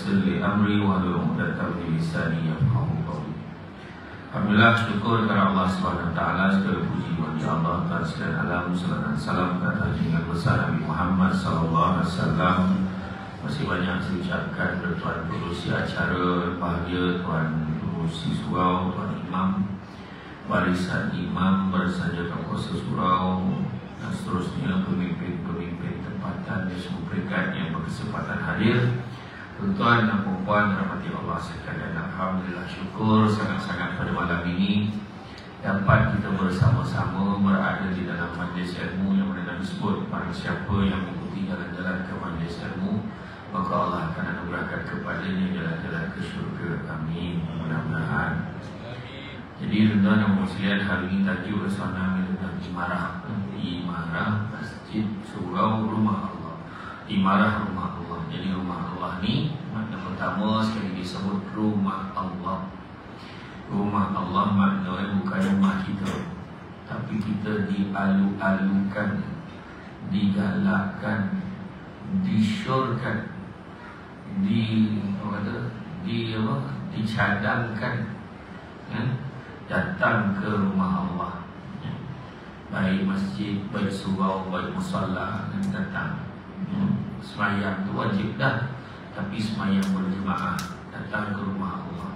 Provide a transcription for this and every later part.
Sirli amri wa hlul 'uqdatam min lisani yafqahu qawli. Alhamdulillah, syukur kepada Allah Subhanahu wa taala, segala puji bagi Allah atas segala alam, salam dan salam kepada junjungan besar Nabi Muhammad sallallahu alaihi wasallam. Masih banyak saya ucapkan kepada tuan pengurusi acara bahagia, tuan pengurusi surau, tuan imam, barisan imam, barisan jawatan kuasa surau, dan seterusnya pemimpin-pemimpin tempatan di semua peringkat yang berkesempatan hadir. Tuan-tuan dan puan-puan rahmati Allah sekalian, alhamdulillah, syukur sangat-sangat pada malam ini dapat kita bersama-sama berada di dalam majlis ilmu yang mana disebut barang siapa yang mengikuti jalan-jalan ke majlis ilmu, maka Allah akan anugerahkan kepadanya jalan-jalan ke syurga. Amin, mudah-mudahan. Jadi tuan-tuan dan puan-puan, hari ini tajuk bersama tentang imarah masjid surau rumah Allah. Imarah rumah Allah. Jadi rumah Allah ni makna pertama sekali disebut rumah Allah. Rumah Allah maknanya bukan rumah kita, tapi kita dialu-alukan, digalakkan, disyorkan, dicadangkan datang ke rumah Allah. Baik masjid, baik surau, baik musalla, datang. Semayang itu wajib dah, tapi semayang berjemaah, datang ke rumah Allah.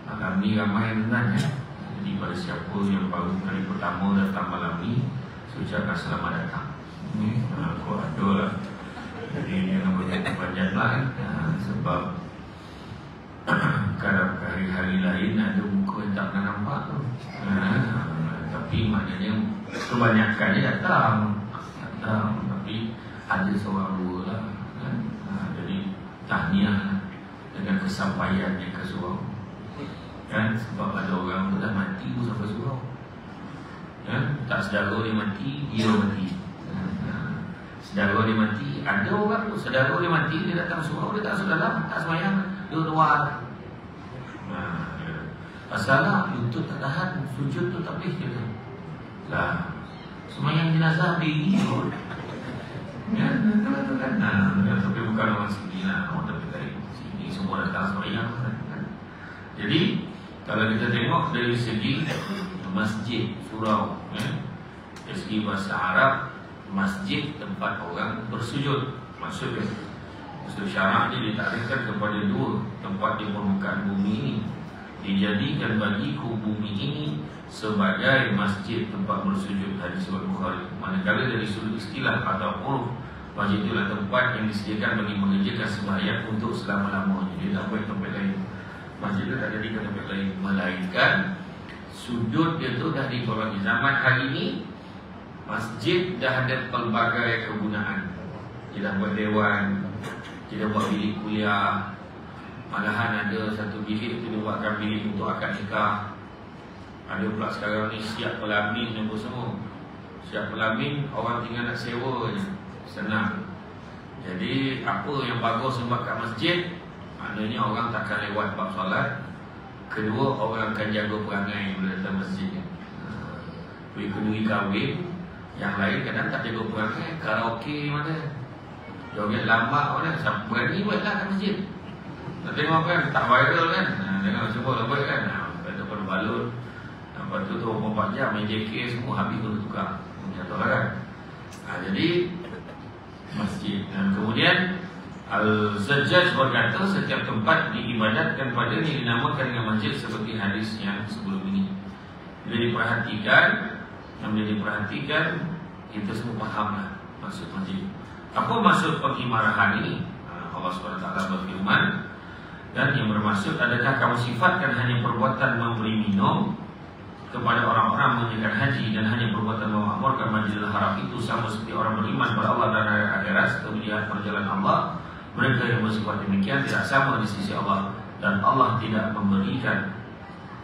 Malam ni ramai benar ya. Jadi pada siapa yang baru kali pertama datang malam ni, saya ucapkan selamat datang. Aku ada lah. Jadi jangan berpanjang lah sebab kalau hari-hari lain ada muka yang tak pernah nampak tu. Tapi maknanya kebanyakannya datang, tapi ada seorang dua lah jadi tahniah dengan kesampaiannya ke surau kan, sebab ada orang tu dah mati pun sampai surau kan, tak saudara dia mati, dia mati. Saudara dia mati, ada orang tu saudara dia mati, dia datang surau, dia tak masuk dalam, tak semayang, dia luar. Masalah lutut tak tahan, sujud tu tak boleh dia lah, semayang jenazah pergi ya, kan? Tapi bukan orang sini lah, orang dari sini semua datang semayang kan? Jadi kalau kita tengok dari segi masjid surau dari segi bahasa Arab, masjid tempat orang bersujud. Maksud syarak ni ditarikkan kepada dua tempat di permukaan bumi ini, dijadikan bagiku bumi ini sebagai masjid tempat bersujud. Hadis riwayat Bukhari. Manakala dari sudut istilah atau uruf, masjid itulah tempat yang disediakan bagi mengerjakan sembahyang untuk selama-lamanya. Dia tak boleh tempat lain. Masjid itu tak jadi ke tempat lain, melainkan sudut dia tu dah dibagi. Zaman hari ini masjid dah ada pelbagai kegunaan. Dia dah buat dewan, dia dah buat bilik kuliah, malahan ada satu bilik itu dibuatkan bilik untuk akad nikah. Ada pula sekarang ni siap pelamin apa semua. Siap pelamin orang tinggal nak sewa je, senang. Jadi apa yang bagus sebab kat masjid, maknanya orang takkan lewat bab solat. Kedua, orang akan jaga perangai bila datang masjid. Kedua kahwin, yang lain kadang tak jaga perangai. Karaoke mana, joget lambak mana, siapa berani buatlah kat masjid. Nak tengok kan, tak viral kan. Jangan cuba buat kan. Ada pada balut. Lepas tu 24 jam main JK semua habis kena tukar. Jatuh kan. Jadi masjid. Dan kemudian Al-Zajjaj berkata setiap tempat diibadatkan padanya dinamakan dengan masjid seperti hadis yang sebelum ini. Bila diperhatikan kita semua fahamlah maksud masjid. Apa maksud pengimarahan ini? Allah SWT berfirman, dan yang bermaksud, adakah kamu sifatkan hanya perbuatan memberi minum kepada orang-orang menunaikan haji dan hanya perbuatan memakmurkan Masjidil Haram itu sama seperti orang beriman kepada Allah dan hari akhirat serta melihat perjalanan Allah? Mereka yang bersifat demikian tidak sama di sisi Allah, dan Allah tidak memberikan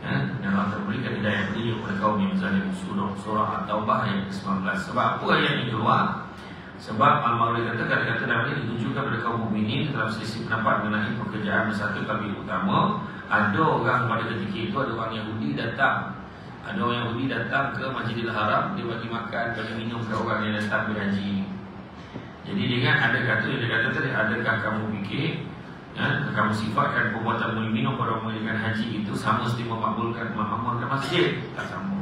dan Allah memberikan hidayah beliau kepada kaum yang zalim. Surah At-Taubah ayat ke-19. Sebab apa ayat ini keluar? Sebab Al-Mawardi kata dalam ini ditunjukkan kepada kaum mukminin dalam selisih pendapat mengenai pekerjaan satu kami utama. Ada orang pada ketika itu, ada orang Yahudi datang. Ada orang Yahudi datang ke Masjidil Haram, dia bagi makan, bagi minum ke orang yang datang berhaji. Jadi dia ingat ada kata tadi, adakah kamu fikir Kamu sifatkan perbuatan minum pada menunaikan haji itu sama seperti memakmurkan masjid. Tak sama.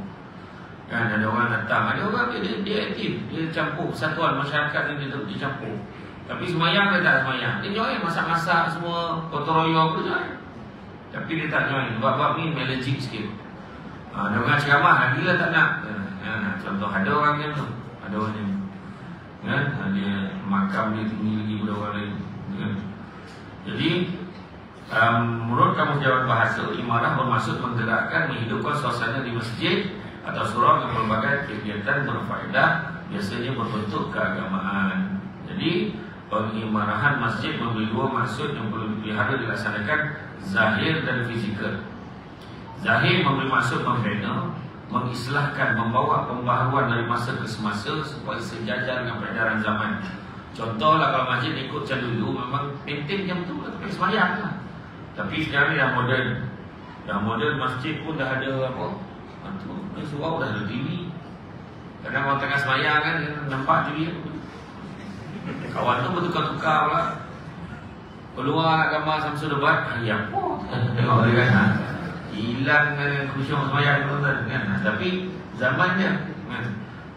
Kan ada orang datang, ada orang dia aktif, dia campur persatuan masyarakat ini dia campur. Tapi semayang dia tak semayang. Dia join masak-masak semua gotong royong tu join. Tapi dia tak join. Bab-bab ni allergic sikit. Ada orang ceramah lagi lah tak nak. Contoh ada orang yang tu, ada orang yang dia makam dia tinggi lagi daripada orang lain. Jadi menurut Kamus Jawatan Bahasa, imarah bermaksud menggerakkan, menghidupkan suasana di masjid atau surau dengan berbagai kegiatan berfaedah, biasanya berbentuk keagamaan. Jadi pengimarahan masjid memiliki dua maksud yang perlu dipelihara dilaksanakan, zahir dan fizikal. Zahir memberi maksud membina, mengislahkan, membawa pembaharuan dari masa ke semasa supaya sejajar dengan peredaran zaman. Contohlah kalau masjid ikut macam dulu, memang maintain jam tu lah, tapi semayang lah. Tapi sekarang ni dah moden. Dah moden, masjid pun dah ada apa? Surau dah ada TV. Kadang orang tengah semayang kan, nampak TV tu. Kawan tu bertukar-tukar pula. Keluar nak gambar Samsul Debat, ayam pun tengok dia kan. Hilang khusyuk semayang tu kan. Tapi zamannya kan.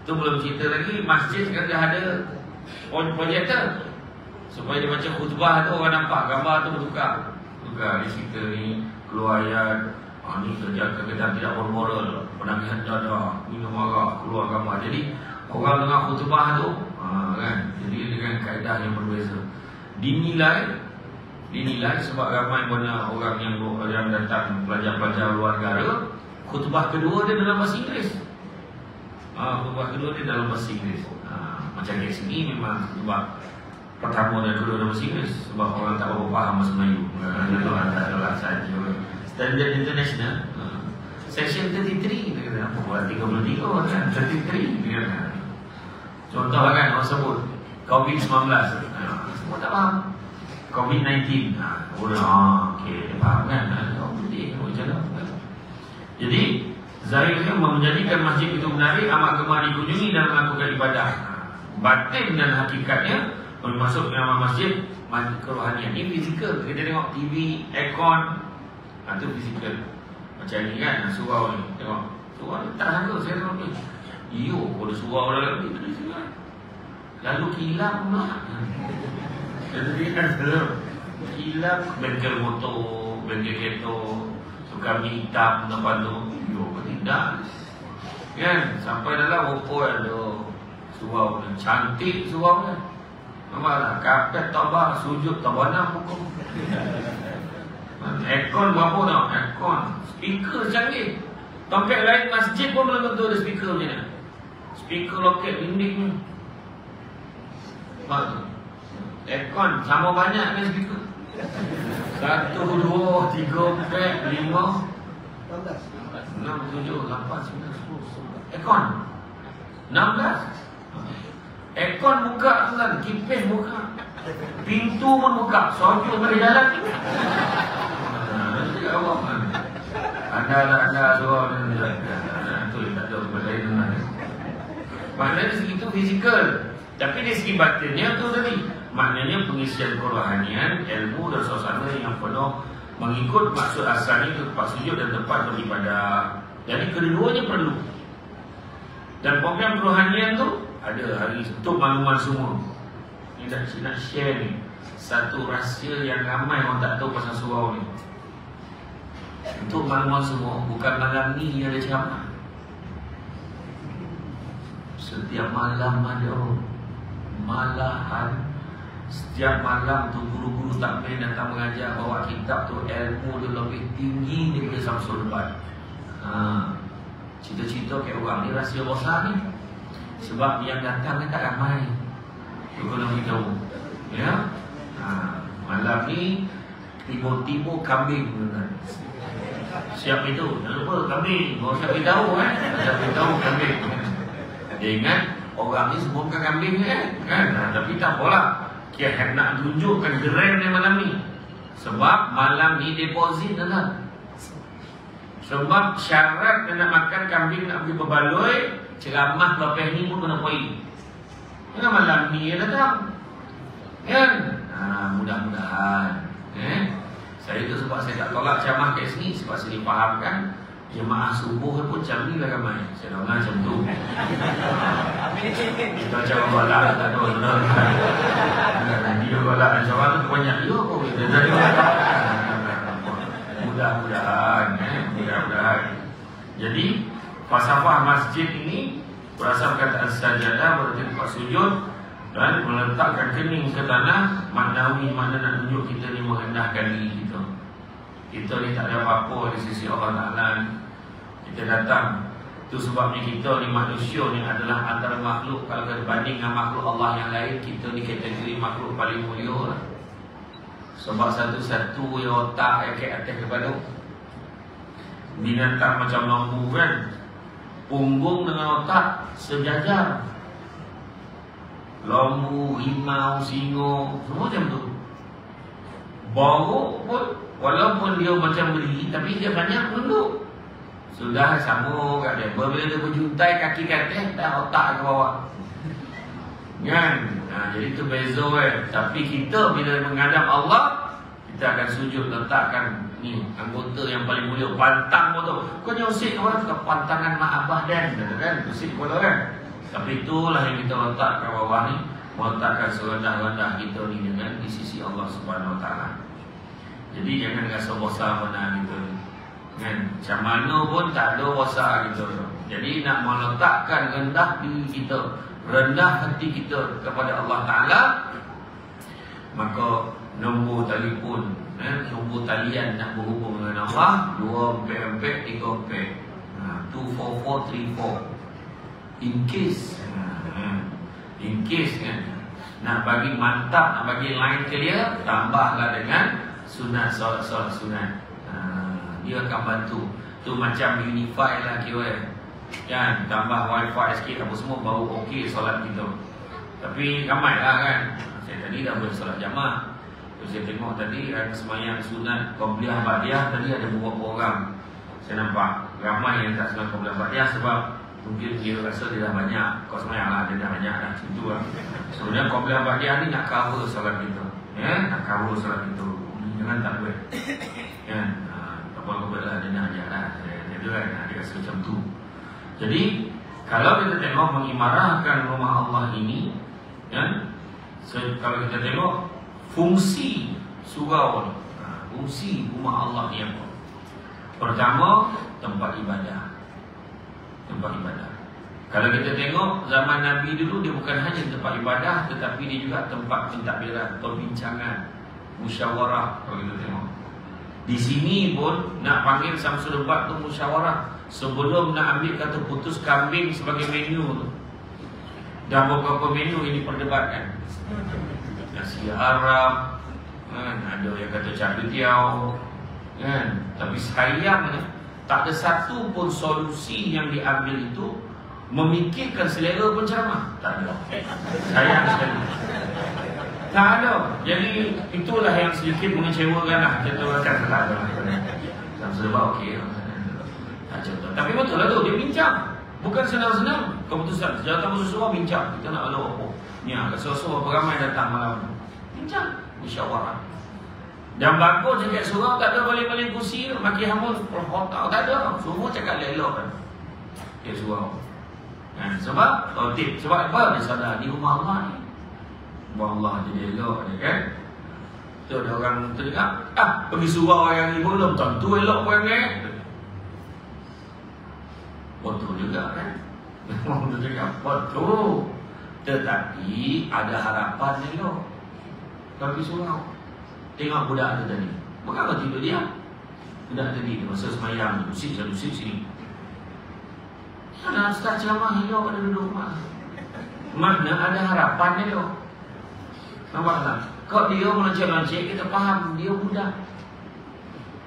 Tu belum cerita lagi, masjid sekarang dah ada projektor supaya dia baca khutbah tu orang nampak gambar tu bertukar. Tukar di cerita ni, keluar ayat, ni kerja kegiatan tidak bermoral, penagihan dada, minum arak, keluar gambar. Jadi orang dengar khutbah tu kan, jadi dengan kaedah yang berbeza. Dinilai sebab ramai banyak orang yang datang pelajar-pelajar luar negara, khutbah kedua dia dalam bahasa Inggeris. Khutbah kedua dia dalam bahasa Inggeris. Macam kat sini memang khutbah pertama dan kedua dalam bahasa Inggeris sebab orang tak berapa faham bahasa Melayu. Itu adalah saja. Standard international. Section 33 dia kata apa buat 33 kan 33 dia kata. Contoh kan orang sebut COVID-19. Semua tak faham. COVID-19. Okey, dia faham kan. Jadi zahirnya menjadikan masjid itu menarik, amat gemar dikunjungi dan melakukan ibadah. Batin dan hakikatnya bermasuk nama masjid kerohanian. Ini fizikal. Kita tengok TV, aircon, itu fizikal. Macam ni kan, surau ni. Tengok, surau ni tak sangka saya tengok ni. Iyo, kalau surau dah lebih tu di lalu kilap pula. Jadi kan kilap, bengkel motor, bengkel kereta, tukar minyak hitam depan tu. Iyo, tidak. Kan, sampai dalam rokok ada surau ni. Cantik surau ni. Memanglah, kapet tabah, sujud tabanam pukul. Aircon berapa tau? Aircon. Speaker canggih. Tempat lain masjid pun belum tentu ada speaker macam ni. Speaker loket dinding ni. Aircon sama banyak dengan speaker. 1, 2, 3, 4, 5 6, 7, 8, 9, 10. Aircon 16. Aircon buka tu kan, kipas buka, pintu pun buka, sojuk pada jalan ni. Anda surau ni tu tak tahu benda itu mana. Maknanya segitu fizikal. Tapi dari segi batinnya tu tadi, maknanya pengisian kerohanian, ilmu dan suasana yang penuh mengikut maksud asalnya ke tempat sujud dan tempat beribadah. Jadi kedua-duanya perlu. Dan program kerohanian tu ada hari untuk makluman semua. Ini nak share ni satu rahsia yang ramai orang tak tahu pasal surau ni. Untuk makluman semua, bukan malam ni ada ceramah. Setiap malam ada. Malahan setiap malam tu guru-guru takmir datang mengajar bawa kitab tu, ilmu dia lebih tinggi daripada Samsul Debat. Cerita-cerita kayak orang ni rahsia besar ni. Sebab yang datang ni tak ramai. Dia kena beritahu. Ya. Malam ni tiba-tiba kambing. Siap itu. Jangan lupa kambing. Kau siap beritahu kan. Siap beritahu kambing. Dia ingat orang ni semua bukan kambing kan. Tapi tak apalah. Dia nak tunjukkan keren ni malam ni. Sebab malam ni deposit dah. Sebab syarat nak makan kambing nak pergi berbaloi, ceramah lepas ni pun kena poin. Jangan malam ni datang. Kan? Mudah-mudahan Saya itu sebab saya tak tolak ceramah kat sini, sebab saya difahamkan jemaah subuh pun macam ni lah ramai. Saya dengar macam tu. Kita macam balak tak tahu benar. Dia balak macam mana tu banyak dia kok. Jadi mudah-mudahan. Jadi falsafah masjid ini berasal perkataan sajadah, berarti tempat sujud, dan meletakkan kening ke tanah. Maknawi makna nak tunjuk kita ni merendahkan diri kita. Kita ni tak ada apa-apa di sisi Allah Ta'ala. Kita datang. Itu sebabnya kita ni manusia ni adalah antara makhluk, kalau kita banding dengan makhluk Allah yang lain, kita ni kategori makhluk paling mulia lah. Sebab satu-satu yang otak yang ke atas kepala. Binatang macam lembu kan, punggung dengan otak sejajar. Lembu, rimau, singa, semua macam tu. Borok pun, walaupun dia macam beri, tapi dia banyak tunduk. Sudah sama kat dia. Bila dia berjuntai kaki ke atas, dah otak ke bawah. Kan? Jadi itu beza kan. Tapi kita bila menghadap Allah, kita akan sujud, letakkan ni anggota yang paling mulia, pantang pun tu. Kau ni usik orang ke pantangan mak abah dan kan, usik kepala kan. Tapi itulah yang kita letak ke bawah ni, meletakkan serendah-rendah kita ni dengan di sisi Allah Subhanahu Wa Taala. Jadi jangan rasa bosan mana gitu kan. Macam mana pun tak ada bosan gitu. Jadi nak meletakkan rendah diri kita, rendah hati kita kepada Allah Ta'ala, maka nombor telefon, nombor talian nak berhubung dengan Allah 244 34 24434. In case kan, nak bagi mantap, nak bagi line ke dia, tambahlah dengan sunat, solat sunat. Dia akan bantu. Tu macam unify lah kira kan, tambah wifi sikit apa semua, baru okey solat kita. Tapi ramai lah kan. Saya tadi dah boleh solat jamaah. Terus saya tengok tadi semayang sunat Qobliyah Ba'diyah, tadi ada beberapa orang. Saya nampak ramai yang tak sunat Qobliyah Ba'diyah, sebab mungkin dia rasa dia dah banyak. Kau semayang lah, dia dah banyak dah. Macam tu lah. Sebenarnya Qobliyah Ba'diyah ni nak cover solat kita, nak cover solat kita. Jangan tak boleh kan. Apa-apa lah dia nak ajar lah. Dia kan, dia rasa macam tu. Jadi kalau kita tengok mengimarahkan rumah Allah ini kan, kalau kita tengok fungsi surau ni, fungsi rumah Allah ni apa? Pertama, tempat ibadah. Tempat ibadah. Kalau kita tengok zaman Nabi dulu, dia bukan hanya tempat ibadah, tetapi dia juga tempat pentadbiran, perbincangan, musyawarah. Kalau kita tengok di sini pun nak panggil Samsul Ubat tu musyawarah. Sebelum nak ambil kata putus kambing sebagai menu tu, dah beberapa menu ini perdebatkan. Nasi Arab kan, ada yang kata cabai tiaw kan. Tapi sayangnya tak ada satu pun solusi yang diambil itu memikirkan selera penceramah. Tak ada. Sayang sekali. Tak ada. Jadi itulah yang sedikit mengecewakan lah. Contoh kan tak ada. Samsul Ubat okey. Contoh. Tapi betul lah tu, dia bincang. Bukan senang-senang keputusan. Jawatan bersuara bincang. Kita nak lalu apa ni, rasa-rasa berapa ramai datang malam ni. Bincang, musyawarah. Dan bagus dekat surau tak ada baling-baling kursi, maki hamba otak tak ada. Semua cakap elok kan. Dekat surau. Sebab tertib. Sebab apa? Dia sadar di rumah Allah ni, rumah Allah jadi elok je kan. Tu ada orang terdengar, pergi surau yang ni belum tentu elok orang ni. Betul juga kan. Memang betul juga. Betul. Tetapi ada harapan ni loh. Kalau pergi surau, tengok budak tu tadi, mengapa tidur dia? Budak tadi masa semayang, dusik sini. Ada start ceramah elok, ada duduk rumah. Mana ada harapan ni loh. Nampak tak? Kalau dia melenceng-lenceng, kita faham dia budak.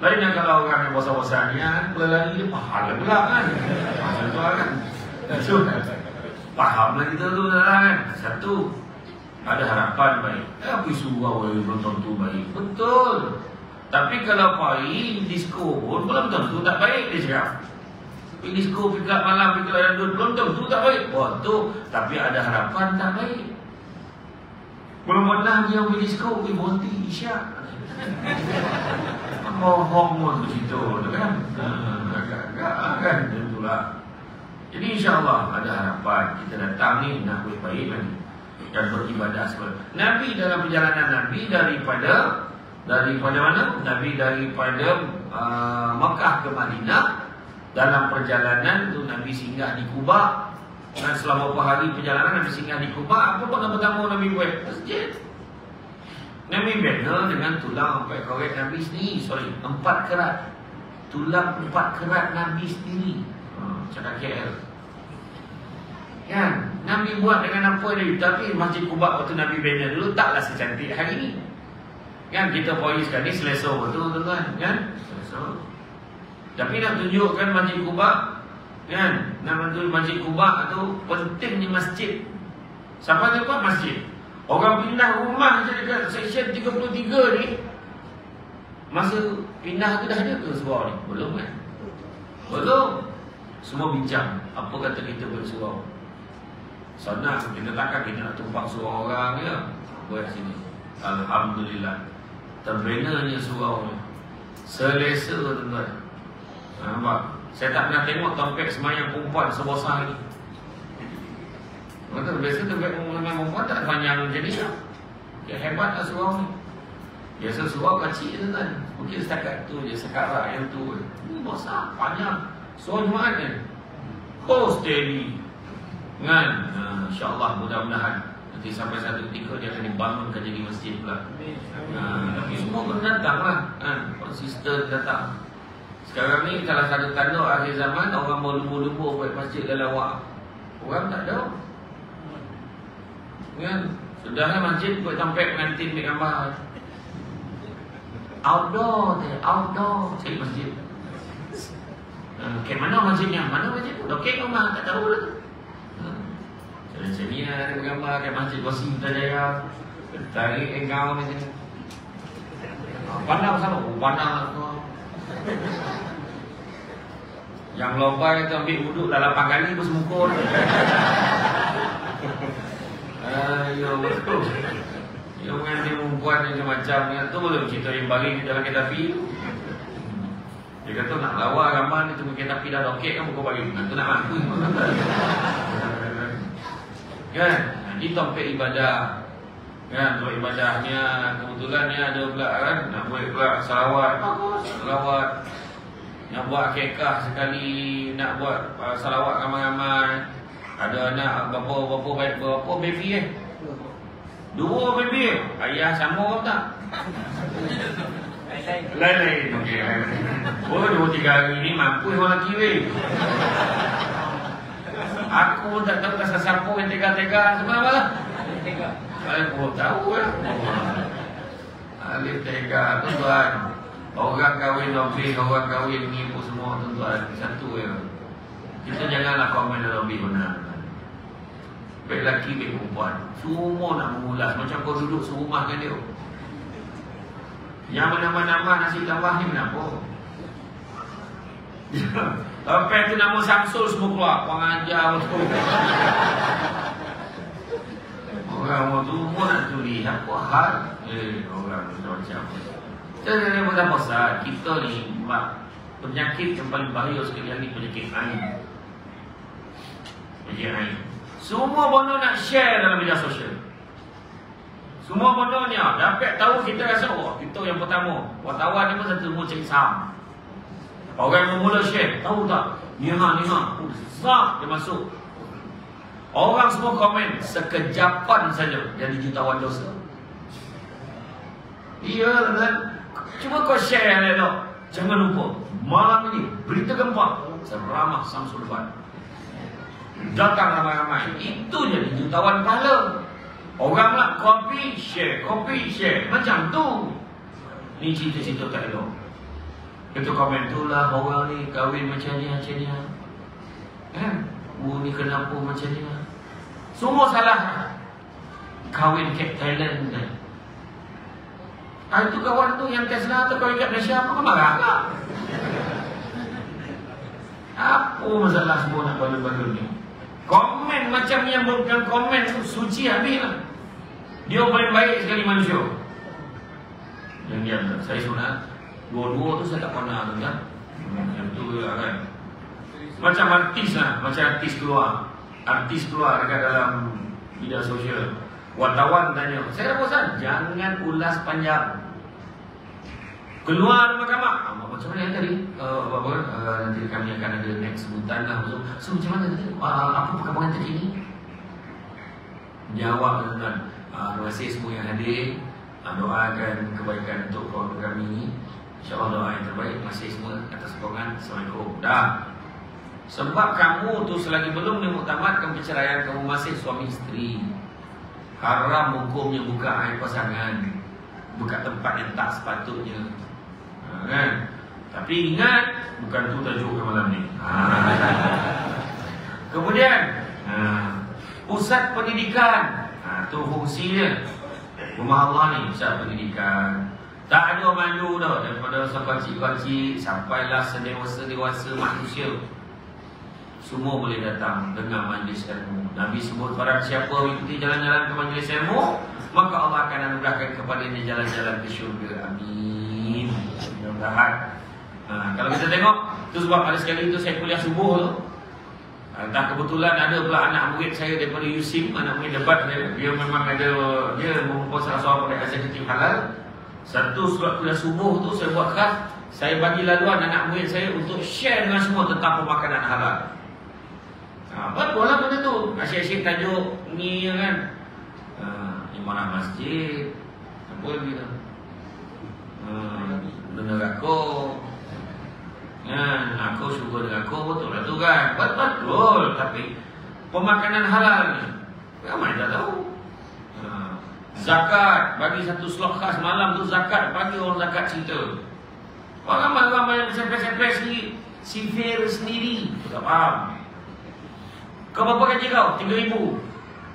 Lainnya kalau orang yang bosan-bosannya berlari, dia faham pula kan. Macam tu kan. Fahamlah kita tu kan. Satu, ada harapan baik. Pergi surau belum tentu baik. Betul. Tapi kalau pergi disco pun belum tentu tak baik, dia cakap. Pergi disco, pergi kat malam, pergi kat dangdut, belum tentu tak baik. Betul. Tapi ada harapan tak baik. Belum pernah dia pergi disco, pergi bonti isyak. Bohong tu situ kan. Agak-agak kan tentulah. Jadi insya-Allah ada harapan kita datang ni nak baik-baik lagi dan beribadah seperti Nabi dalam perjalanan Nabi daripada mana? Nabi daripada Mekah ke Madinah. Dalam perjalanan tu Nabi singgah di Quba. Dan selama beberapa hari perjalanan Nabi singgah di Quba. Apa pertama Nabi buat? Masjid. Nabi bina dengan tulang 4 kerat Nabi sendiri. 4 kerat. Tulang 4 kerat Nabi sendiri. Cakap KL kan? Nabi buat dengan apa ni? Tapi Masjid Quba waktu Nabi bina dulu taklah secantik hari ni kan? Kita polis sekarang ni selesa betul tuan-tuan kan? Selesa. Tapi nak tunjukkan Masjid Quba kan? Nak tunjuk Masjid Quba tu pentingnya masjid. Siapa tu buat masjid? Orang pindah rumah je dekat seksyen 33 ni. Masa pindah tu dah ada ke surau ni? Belum kan? Belum. Semua bincang apa kata kita bersurau. Sana kita takkan kita nak tumpang surau orang je. Buat sini. Alhamdulillah. Terbinanya surau ni. Selesa tuan-tuan. Nampak? Saya tak pernah tengok tempat semayang perempuan sebesar ni. Betul, biasa tempat semayang perempuan tak panjang macam ni lah. Dia hebat lah surau ni. Biasa surau kecil tuan-tuan. Mungkin setakat tu je, sekarat yang tu. Besar, panjang. Surau Jumaat kan? Oh, steady kan? InsyaAllah mudah-mudahan nanti sampai satu ketika dia akan dibangunkan jadi masjid pula. Tapi semua kena datang lah kan? Konsisten datang. Sekarang ni salah satu tanda akhir zaman, orang berlumur-lumur buat masjid dalam wak. Orang tak ada kan? Sudahlah masjid buat tempat pengantin ambil gambar. Outdoor cari masjid. Ke mana masjidnya? Mana masjid? Dokek rumah, tak tahu lah. Macam ni lah, ada gambar kat masjid Wasi Putrajaya. Tarik engkau macam ni. Pandang sama? Pandang tu. Yang lomba itu ambil wuduk dah 8 kali bersemukul. Ayo betul. Yang mengantin perempuan macam-macam ni tu belum cerita yang baring di dalam kereta api tu. Dia kata nak lawa gambar ni tu kereta api dah dokek kan buku baring. Tu nak mampu. Kan? Di tempat ibadah. Kan? Tempat ibadahnya kebetulan ni ada pula kan nak buat pula salawat. Salawat. Nak buat akikah sekali, nak buat salawat ramai-ramai. Ada anak berapa baby 2 baby. Ayah sama ke tak? Lain-lain. Okey. Oh, 2-3 hari ni mampu orang lelaki weh. Aku tak tahu kasar siapa yang tega-tega sebenarnya lah. Tega. Aku tahu lah. Alif tega tuan. Orang kahwin lebih, orang kahwin mengipu semua tuan-tuan. Satu ya. Kita janganlah komen lebih benar. Baik lelaki, baik perempuan. Semua nak mengulas. Macam kau duduk serumah dengan dia. Yang menambah-nambah nasi tambah ni kenapa? Sampai tu nama Samsul semua keluar. Pengajar betul. Orang tu pun nak tulis. Apa hal? Orang macam jadi pada pasal kita ni penyakit yang paling bahaya sekali ni penyakit ain. Penyakit ain. Semua benda nak share dalam media sosial. Semua benda ni dapat tahu kita rasa kita yang pertama. Wartawan ni pun satu ilmu cari saham. Orang yang mula share, tahu tak? Ni ha. Sah dia masuk. Orang semua komen sekejapan saja jadi jutawan dosa. Iya kan? Cuba kau share elok. Jangan lupa malam ini berita gempa ceramah Samsul Fan. Datang ramai-ramai. Itu jadi jutawan pahala. Orang nak copy share. Macam tu. Ni cerita-cerita tak elok. Itu komen tu lah orang ni kahwin macam ni. Ni kenapa macam ni. Semua salah. Kahwin kat Thailand kan. Itu kawan tu yang Tesla tu kau ingat Malaysia apa kau marah tak? Apa masalah semua nak balon-balon ni? Komen macam yang bukan komen tu suci habis lah. Dia paling baik sekali manusia. Yang diam. Saya sunat. Dua-dua tu saya tak pernah tu kan. Yang tu lah kan. Macam artis lah, macam artis keluar. Artis keluar dekat dalam media sosial. Wartawan tanya, saya dah bosan, jangan ulas panjang. Keluar mahkamah. Macam mana yang tadi? Nanti kami akan ada next sebutan lah. So macam mana tadi? Apa perkembangan terkini? Jawab tuan-tuan. Terima kasih semua yang hadir. Doakan kebaikan untuk keluarga kami. InsyaAllah doa yang terbaik. Terima kasih semua atas sokongan. Assalamualaikum. Dah. Sebab kamu tu selagi belum dimuktamadkan perceraian, kamu masih suami isteri. Haram hukumnya buka air pasangan, buka tempat yang tak sepatutnya, kan? Tapi ingat, bukan tu tajuk malam ni. Kemudian pusat pendidikan, tu fungsinya. Rumah Allah ni pusat pendidikan. Tak ada malu dah daripada sekecil-kecil sampailah sedewasa-dewasa manusia. Semua boleh datang dengar majlis ilmu. Nabi sebut barang siapa mengikuti jalan-jalan ke majlis ilmu, maka Allah akan anugerahkan kepadanya jalan-jalan ke syurga. Amin. Mudah-mudahan. Kalau kita tengok, tu sebab ada sekali tu saya kuliah subuh tu. Entah kebetulan ada pula anak murid saya daripada USIM, anak murid debat dia memang ada, dia merupakan salah seorang pegawai eksekutif halal. Satu surat kuliah subuh tu saya buat khas, saya bagi laluan anak murid saya untuk share dengan semua tentang pemakanan halal. Betul lah benda tu. Asyik-asyik tajuk ni kan, imarah masjid, apa lagi tu, dengar aku kan, aku syukur dengan aku, betul lah tu kan. Betul. Tapi pemakanan halal ni ramai tak tahu. Zakat, bagi satu slot khas malam tu zakat, bagi orang zakat cerita. Orang ramai yang sampai-sampai si Fir sendiri tak faham. Kau berapa gaji kau? 3,000.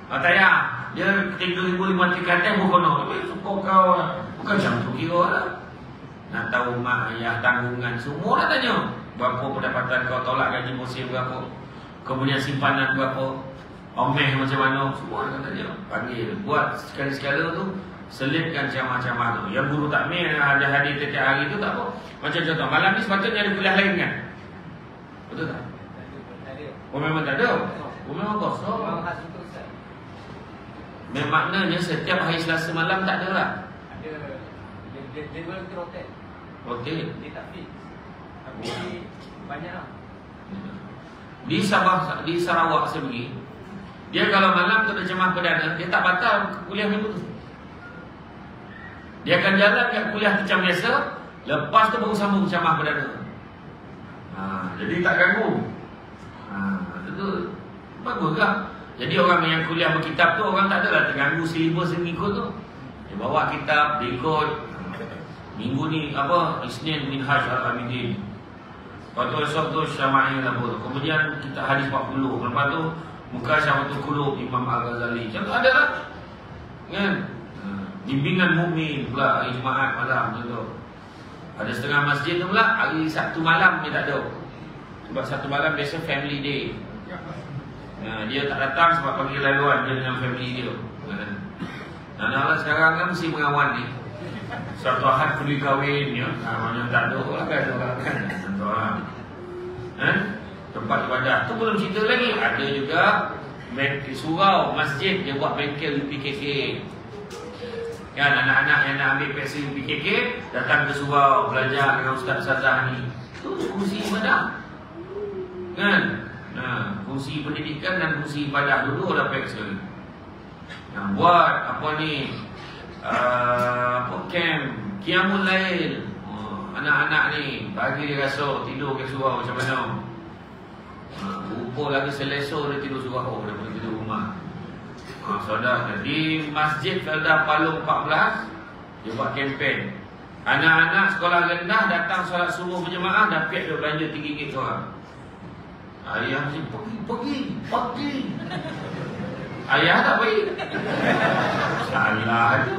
Tak payah. Dia 3,000 tingkatan bukan. Syukur kau lah. Bukan macam tu kira lah. Nak tahu mak ayah tanggungan semua nak tanya. Berapa pendapatan kau, tolak gaji musim berapa, kemudian simpanan berapa, omeh macam mana, semua nak tanya. Panggil. Buat sekali-sekala tu, selipkan ceramah-ceramah tu. Yang guru takmir ada hadir setiap hari tu tak apa. Macam contoh, malam ni sepatutnya ada kuliah lain kan? Betul tak? Oh memang tak ada. Oh memang kosong. Maknanya setiap hari Selasa malam tak ada lah. Ada. Dia boleh ke hotel. Hotel? Dia tak fix. Tapi banyak lah. Di Sabah, di Sarawak saya pergi. Dia kalau malam tu ada jemaah perdana, dia tak batal kuliah minggu tu. Dia akan jalan kat kuliah macam biasa, lepas tu baru sambung jemaah perdana. Jadi tak ganggu. Itu bagus lah. Jadi orang yang kuliah berkitab tu, orang tak adalah terganggu silibus yang ikut tu. Dia bawa kitab, dia ikut. Minggu ni apa? Isnin Minhaj Al-Abidin. Lepas tu esok tu Syama'il apa tu. Kemudian kita hadis 40. Lepas tu Muka Syafatul Qulub Imam Al-Ghazali. Macam tu ada lah kan? Bimbingan mukmin pula hari Jumaat malam macam tu. Ada setengah masjid tu pula hari Sabtu malam dia tak ada. Sebab Sabtu malam biasa family day. Dia tak datang sebab panggil laluan dia dengan family dia. Allah sekarang kan mesti mengawan ni. Satu Ahad pergi kahwin ya. Macam tak ada lah kan orang kan. Tempat ibadah tu belum cerita lagi. Ada juga surau masjid dia buat bengkel UPKK. Kan anak-anak yang nak ambil pensi UPKK datang ke surau belajar dengan ustaz-ustazah ni. Tu fungsi ibadah. Kan? Fungsi pendidikan dan fungsi ibadah dulu dah baik sekali. Yang buat apa ni? Camp Qiyamul Lail. Anak-anak ni pagi dia rasa tidur ke surau macam mana. Rupa lagi selesor dia tidur surau daripada tidur rumah. Saudara di Masjid Felda Palung 14 dia buat kempen. Anak-anak sekolah rendah datang solat subuh berjemaah, dapat dia belanja RM3 seorang. Ayah mesti pergi. Ayah tak pergi. Salah tu.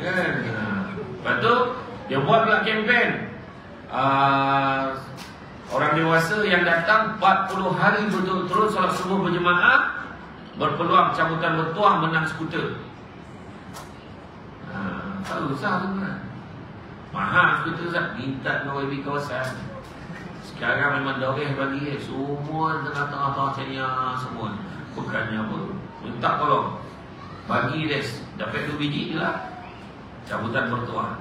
Lepas tu dia buat pula kempen. Orang dewasa yang datang 40 hari berturut-turut solat subuh berjemaah berpeluang cabutan bertuah menang skuter. Tak usah tu kan. Mahal betul tak? Minta dengan YB kawasan. Sekarang memang doreh bagi semua tengah-tengah cania semua. Bukannya apa, minta tolong bagi des, dapat 2 biji je lah, cabutan mertua.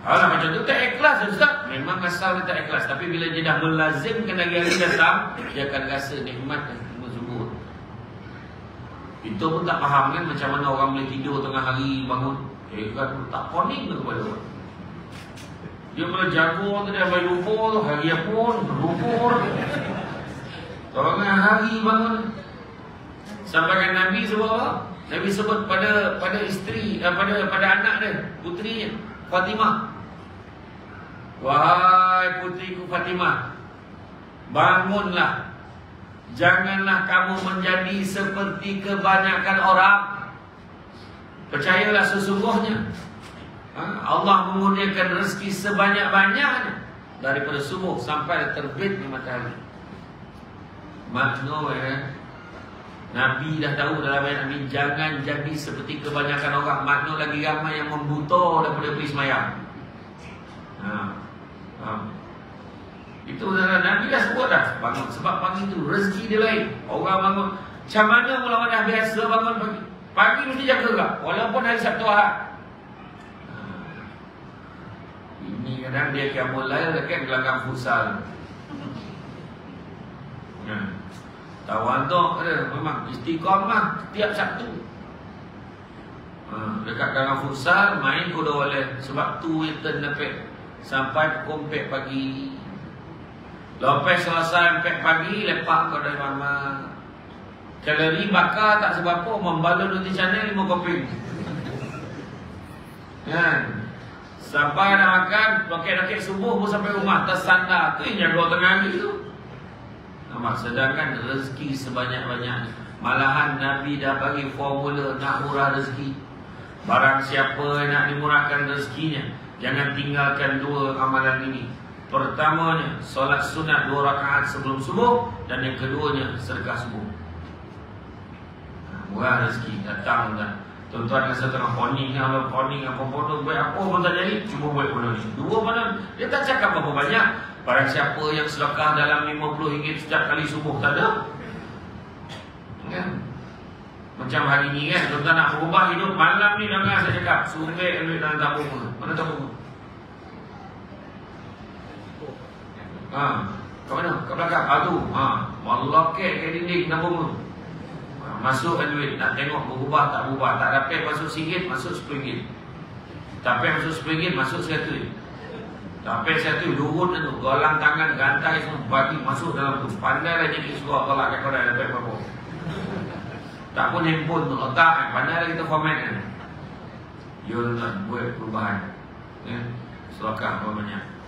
Alah macam tu tak ikhlas Ustaz. Memang asal dia tak ikhlas, tapi bila dia dah melazimkan hari-hari datang, dia akan rasa nikmat dan subur. Itu pun tak faham kan macam mana orang boleh tidur tengah hari bangun. Kan tak poning ke kepada orang. Dia boleh jago tu, dia boleh lumpur tu, hari pun lumpur. Tengah hari bangun. Sampai kan Nabi sebut apa? Nabi sebut pada isteri, pada anak dia, puterinya, Fatimah. Wahai putriku Fatimah, bangunlah. Janganlah kamu menjadi seperti kebanyakan orang. Percayalah sesungguhnya Allah mengurniakan rezeki sebanyak-banyaknya daripada subuh sampai terbitnya matahari. Makna Nabi dah tahu dalam ayat Nabi, jangan jadi seperti kebanyakan orang. Makna lagi ramai yang membuta daripada pergi semayang. Itu Nabi dah sebut dah bangun. Sebab pagi tu rezeki dia lain. Orang bangun macam mana mulawan dah biasa bangun pagi. Pagi mesti jaga tak? Walaupun hari Sabtu Ahad. Ini kadang dia kiamul lail dekat belakang futsal. Tawaduk dia memang istiqamah tiap Sabtu. Dekat dalam futsal main kuda oleh. Sebab tu intern dapat sampai pukul 4 pagi. Lepas selesai 4 pagi, lepak kau dari mama. Kalori bakar tak seberapa, membalur roti canai 5 keping. Kan? Sampai nak makan, pakai subuh pun sampai rumah tersandar. Tu yang jaga tengah hari tu. Nampak? Sedangkan rezeki sebanyak-banyak. Malahan Nabi dah bagi formula nak murah rezeki. Barang siapa nak dimurahkan rezekinya, jangan tinggalkan 2 amalan ini. Pertamanya, solat sunat 2 rakaat sebelum subuh. Dan yang keduanya, sedekah subuh. Murah rezeki, datang kan. Tuan-tuan rasa tengah poning, kalau poning apa-apa tu, buat apa pun tak jadi, cuma buat benda ni. 2 mana, dia tak cakap berapa banyak. Barang siapa yang sedekah dalam RM50 setiap kali subuh, tak ada. Kan? Macam hari ni kan, tuan-tuan nak berubah hidup malam ni, jangan saya cakap, sumbek duit dalam tabung. Mana tabung? Kat mana? Kat belakang. Tu. Melokek ke dinding tabung tu. Masuk duit. Nak tengok berubah tak berubah. Tak dapat masuk RM1, masuk RM10. Tak dapat masuk RM10, masuk RM100. Tak dapat RM100, durut tu. Golang tangan, gantai semua, bagi masuk dalam tu. Pandai lah jadi suruh tolak kat korang dapat apa-apa. Tak pun handphone tu letak kan. Pandai lah kita format kan. You nak buat perubahan. Selakah apa banyak.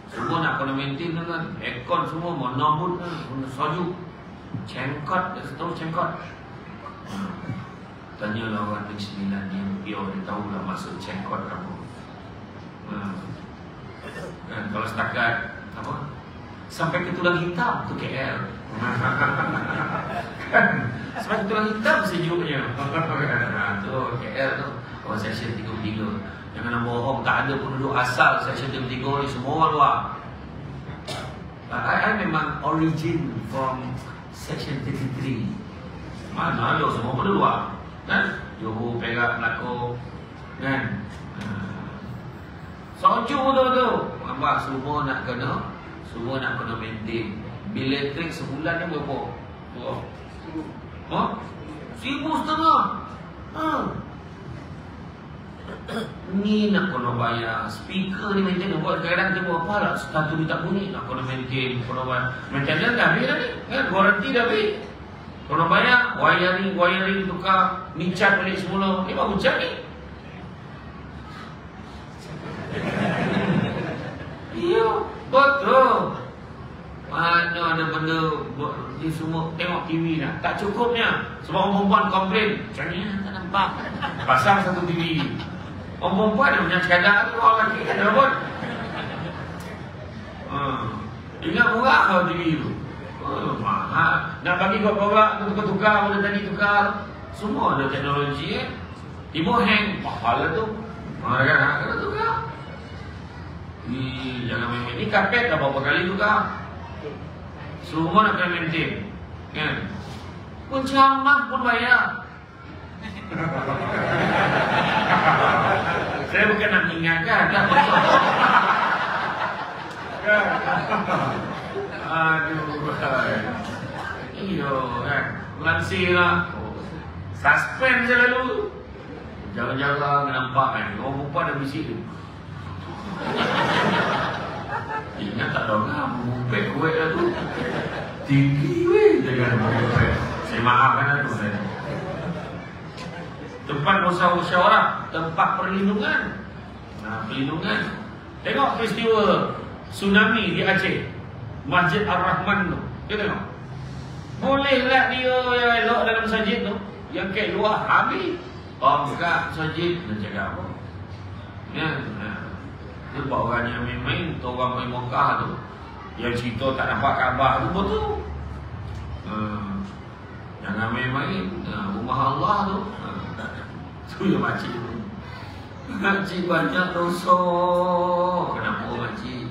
Semua nak kena maintain kan. Aircon semua mau nombut kan. Sejuk. Cengkot. Tahu cengkot? Tanyalah orang Negeri Sembilan dia tahu lah maksud cengkot apa. Kan kalau setakat apa? Sampai ke tulang hitam tu KL. Sampai ke tulang hitam sejuknya. Tu KL tu. Orang Seksyen 33. Jangan nak bohong, tak ada penduduk asal Seksyen 33 ni, semua orang luar. I memang origin from Seksyen 33. Mana ada semua penduduk luar. Kan? Johor, Perak, Melaka. Kan? Soju tu. Nampak semua nak kena maintain. Bil elektrik sebulan ni berapa? RM1,500. Ni nak kena bayar. Speaker ni maintain. Buat kadang-kadang kita buat apa lah, satu tak bunyi. Nak kena maintain, kena bayar. Maintenance dah habis dah ni kan? Warranty dah habis. Kena bayar. Wiring tukar. Ni cat balik semula. Ni baru cat ni. Ya, betul. Mana ada benda ni semua tengok TV dah. Tak cukupnya. Sebab orang perempuan komplain. Macam ni tak nampak. Pasang satu TV. Orang perempuan dia macam sekadar tu. Orang lelaki kan ada pun. Ingat murah kalau TV tu. Mahal. Nak bagi kau program tu tukar-tukar. Benda tadi tukar. Semua ada teknologi. Tiba hang. Mahal lah tu. Kena tukar. Jangan main-main. Ini karpet dah berapa kali juga. Semua nak kena maintain, kan? Pun camah pun bayar. Saya bukan nak mengingatkan, tak betul. Aduh, iyo kan, melansir lah. Suspend je lalu. Jarang-jarang nampak kan, orang perempuan dah bisik tu. Ingat tak tahu lah, mengupek kuat lah tu. Tinggi weh, jangan mengupek. Saya maafkan lah tu saya. Tempat musyawarah, tempat perlindungan. Perlindungan. Tengok peristiwa tsunami di Aceh, Masjid Ar-Rahman tu. Dia tengok. Bolehlah dia yang elok dalam masjid tu, yang kat luar habis. Buka masjid, dia cakap apa? Ya, dia buat orang yang main-main, tu orang main Mekah tu, yang cerita tak nampak Kaabah tu betul. Jangan main-main, rumah Allah tu. Tu yang makcik tu. Makcik banyak dosa. Kenapa makcik?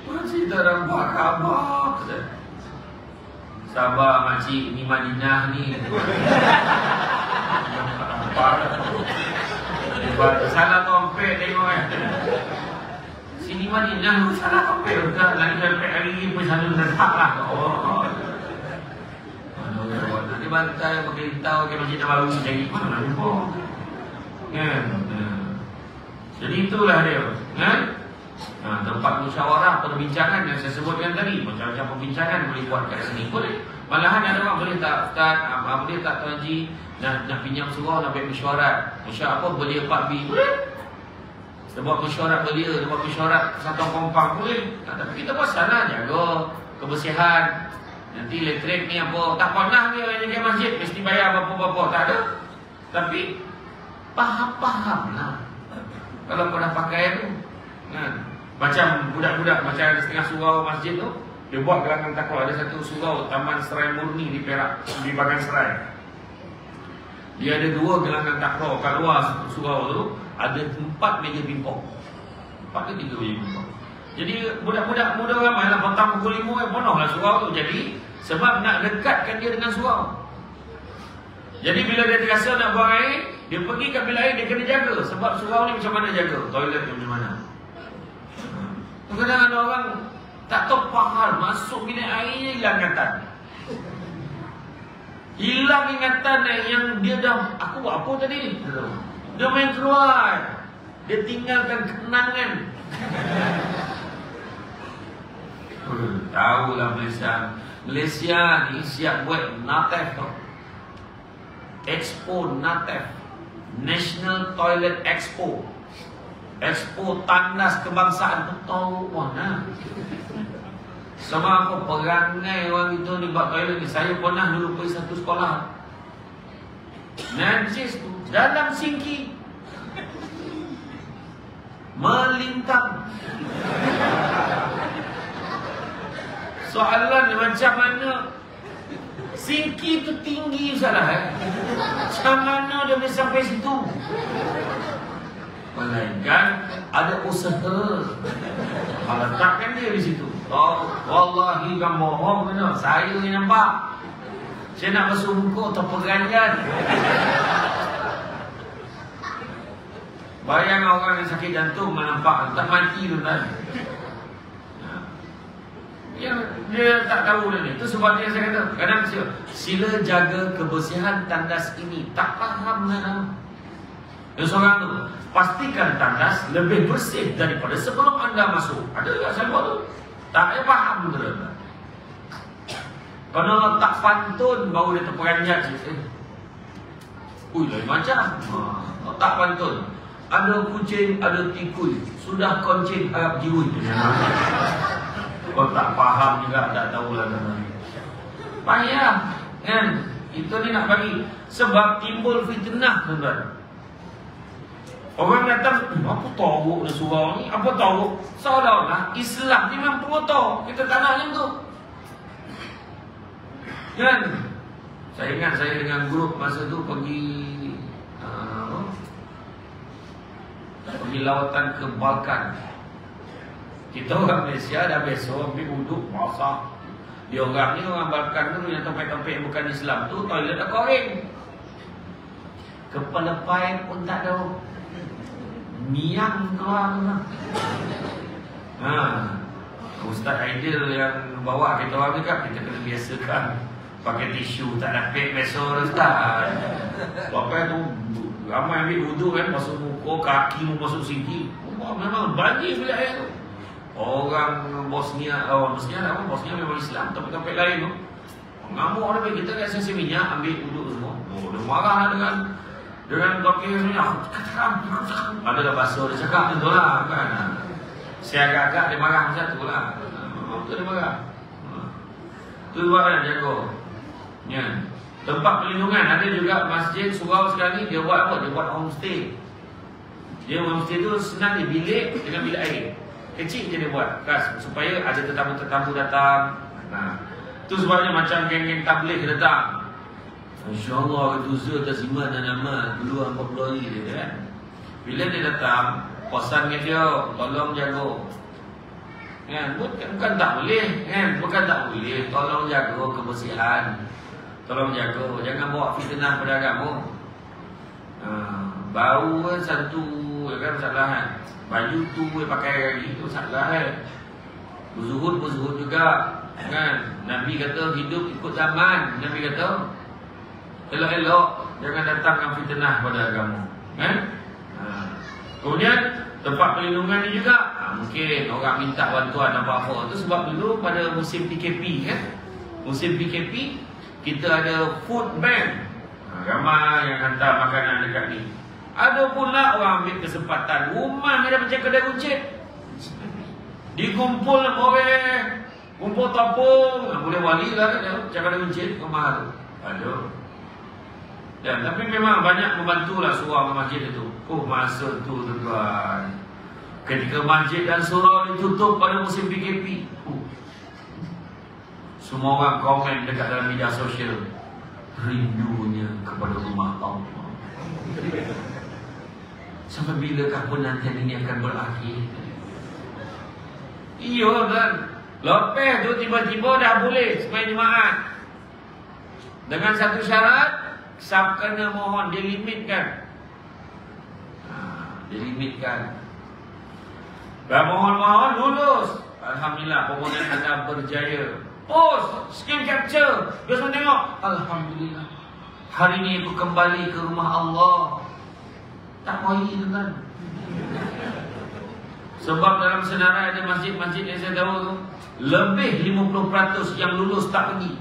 Makcik tak nampak Kaabah. Sabar makcik, ni Madinah ni. Salah kompet tengok kan. Sini Madinah salah kompet juga. Lagi kompet hari ni pun selalu letak lah. Nanti bantai beritahu ke Masjid Nabawi jadi mana nak jumpa. Kan? Jadi itulah dia, kan? Tempat musyawarah, perbincangan yang saya sebutkan tadi. Macam-macam perbincangan boleh buat kat sini. Boleh. Malahan ada orang boleh tak Ustaz, boleh tak Tuan Haji nak pinjam surau, nak buat mesyuarat. Mesyuarat apa? Belia 4B. Boleh. Kita buat mesyuarat belia, kita buat mesyuarat satu kompang. Boleh. Tapi kita pasal lah jaga kebersihan. Nanti elektrik ni apa, tak pernah dia yang jaga masjid mesti bayar berapa-berapa. Tak ada. Tapi faham-faham lah. Kalau kau dah pakai tu, kan? Macam budak-budak, macam ada setengah surau masjid tu, dia buat gelangan takraw. Ada satu surau Taman Serai Murni di Perak, di Bagan Serai. Dia ada 2 gelangan takraw. Kat luar surau tu ada 4 meja pingpong. 4 ke 3 meja pingpong. Jadi budak-budak muda ramai lah, petang pukul 5 penuh lah surau tu. Jadi sebab nak dekatkan dia dengan surau. Jadi bila dia terasa nak buang air, dia pergi kat bilik air, dia kena jaga. Sebab surau ni macam mana jaga, toilet ni macam mana. Kadang-kadang ada orang tak tahu faham, masuk bilik airnya hilang ingatan. Hilang ingatan yang dia dah, aku buat apa tadi? Dia main keluar, dia tinggalkan kenangan. Tahulah Malaysia ni siap buat NATEF, Expo NATEF, National Toilet Expo, Expo Tandas Kebangsaan. Tu tahu mana? Sama apa perangai orang itu ni buat toilet ni. Saya pernah dulu pergi satu sekolah, najis tu dalam sinki, melintang. Soalan macam mana sinki tu tinggi salah macam mana dia boleh sampai situ? Melainkan ada usaha meletakkan dia di situ. Wallahi kan bohong benar. Saya ni nampak. Saya nak basuh muka atau pergantian. Bayang orang yang sakit jantung menampak tak mati tu tadi. Yang dia tak tahu dah ni. Itu sebab yang saya kata, kadang sila jaga kebersihan tandas ini. Tak faham lah. Yang seorang tu, pastikan tandas lebih bersih daripada sebelum anda masuk. Ada tak saya buat tu? Tak payah faham tu. Kalau letak pantun baru dia terperanjat. Lain macam. Letak pantun. Ada kucing, ada tikul. Sudah koncing harap jiwut. Kau tak faham juga, tak tahulah. Payah, kan? Itu ni nak bagi. Sebab timbul fitnah, tuan-tuan. Orang datang, apa tahu dia surau ni? Apa tahu? Seolah-olah Islam ni memang pengotor. Kita tak nak macam tu. Kan? Saya ingat saya dengan grup masa tu pergi lawatan ke Balkan. Kita orang Malaysia dah besok ambil wuduk, masak. Dia orang ni orang Balkan tu yang topik-topik yang bukan Islam tu, toilet dah koreng. Kepala pipe pun tak ada. Miang keluar tu lah. Ustaz Aidil yang bawa kita orang ni kan, kita kena biasakan pakai tisu, tak napik besok Ustaz. Lepas tu ramai ambil wuduk kan, masuk muka, kaki mu masuk sini. Memang banjir bilik air tu. Orang Bosnia, Bosnia memang Islam, tapi topik lain tu ngamuk orang kita kat sesi minyak, ambil wuduk semua. Dia marah dengan topik minyak. Ada dah basuh, dia cakap tu lah kan. Saya agak-agak dia marah macam tu lah. Tu dia marah. Tu buat kan jago. Ya. Tempat perlindungan ada juga masjid surau sekali dia buat apa? Dia buat homestay. Dia homestay tu senang dia bilik dengan bilik air. Kecil je dia buat khas supaya ada tetamu-tetamu datang. Tu sebabnya macam geng-geng tabligh datang. InsyaAllah itu Zul Taziman dan Amal dulu 40 hari dia kan. Bila dia datang, pesan dengan dia, tolong jaga. Kan? Bukan tak boleh, kan? Bukan tak boleh, tolong jaga kebersihan. Tolong jaga, jangan bawa fitnah pada agama. Bau kan satu, kan salah kan. Baju tu pakai lagi tu salah kan. Berzuhud juga kan. Nabi kata hidup ikut zaman. Nabi kata elok-elok, jangan datangkan fitnah pada agama. Kan? Kemudian tempat perlindungan ni juga mungkin orang minta bantuan apa-apa. Itu sebab dulu pada musim PKP kan. Musim PKP kita ada food bank. Ramai yang hantar makanan dekat ni. Ada pula orang ambil kesempatan rumah ada macam kedai runcit. Dikumpul orang, kumpul topung, boleh wali lah kan macam kedai runcit rumah tu. Ada. Dan tapi memang banyak membantulah surau masjid itu. Masa tu tuan. Ketika masjid dan surau ditutup pada musim PKP. Semua orang komen dekat dalam media sosial. Rindunya kepada rumah Allah. Sampai bilakah penantian ini akan berakhir? Iya kan. Lepas tu tiba-tiba dah boleh sembahyang jemaat. Dengan satu syarat, kena mohon dilimitkan. Dilimitkan. Dan mohon-mohon lulus. Alhamdulillah permohonan anda berjaya. Post, screen capture. Dia semua tengok. Alhamdulillah. Hari ini aku kembali ke rumah Allah. Tak boleh tu kan. Sebab dalam senarai ada masjid-masjid yang saya tahu tu, lebih 50% yang lulus tak pergi.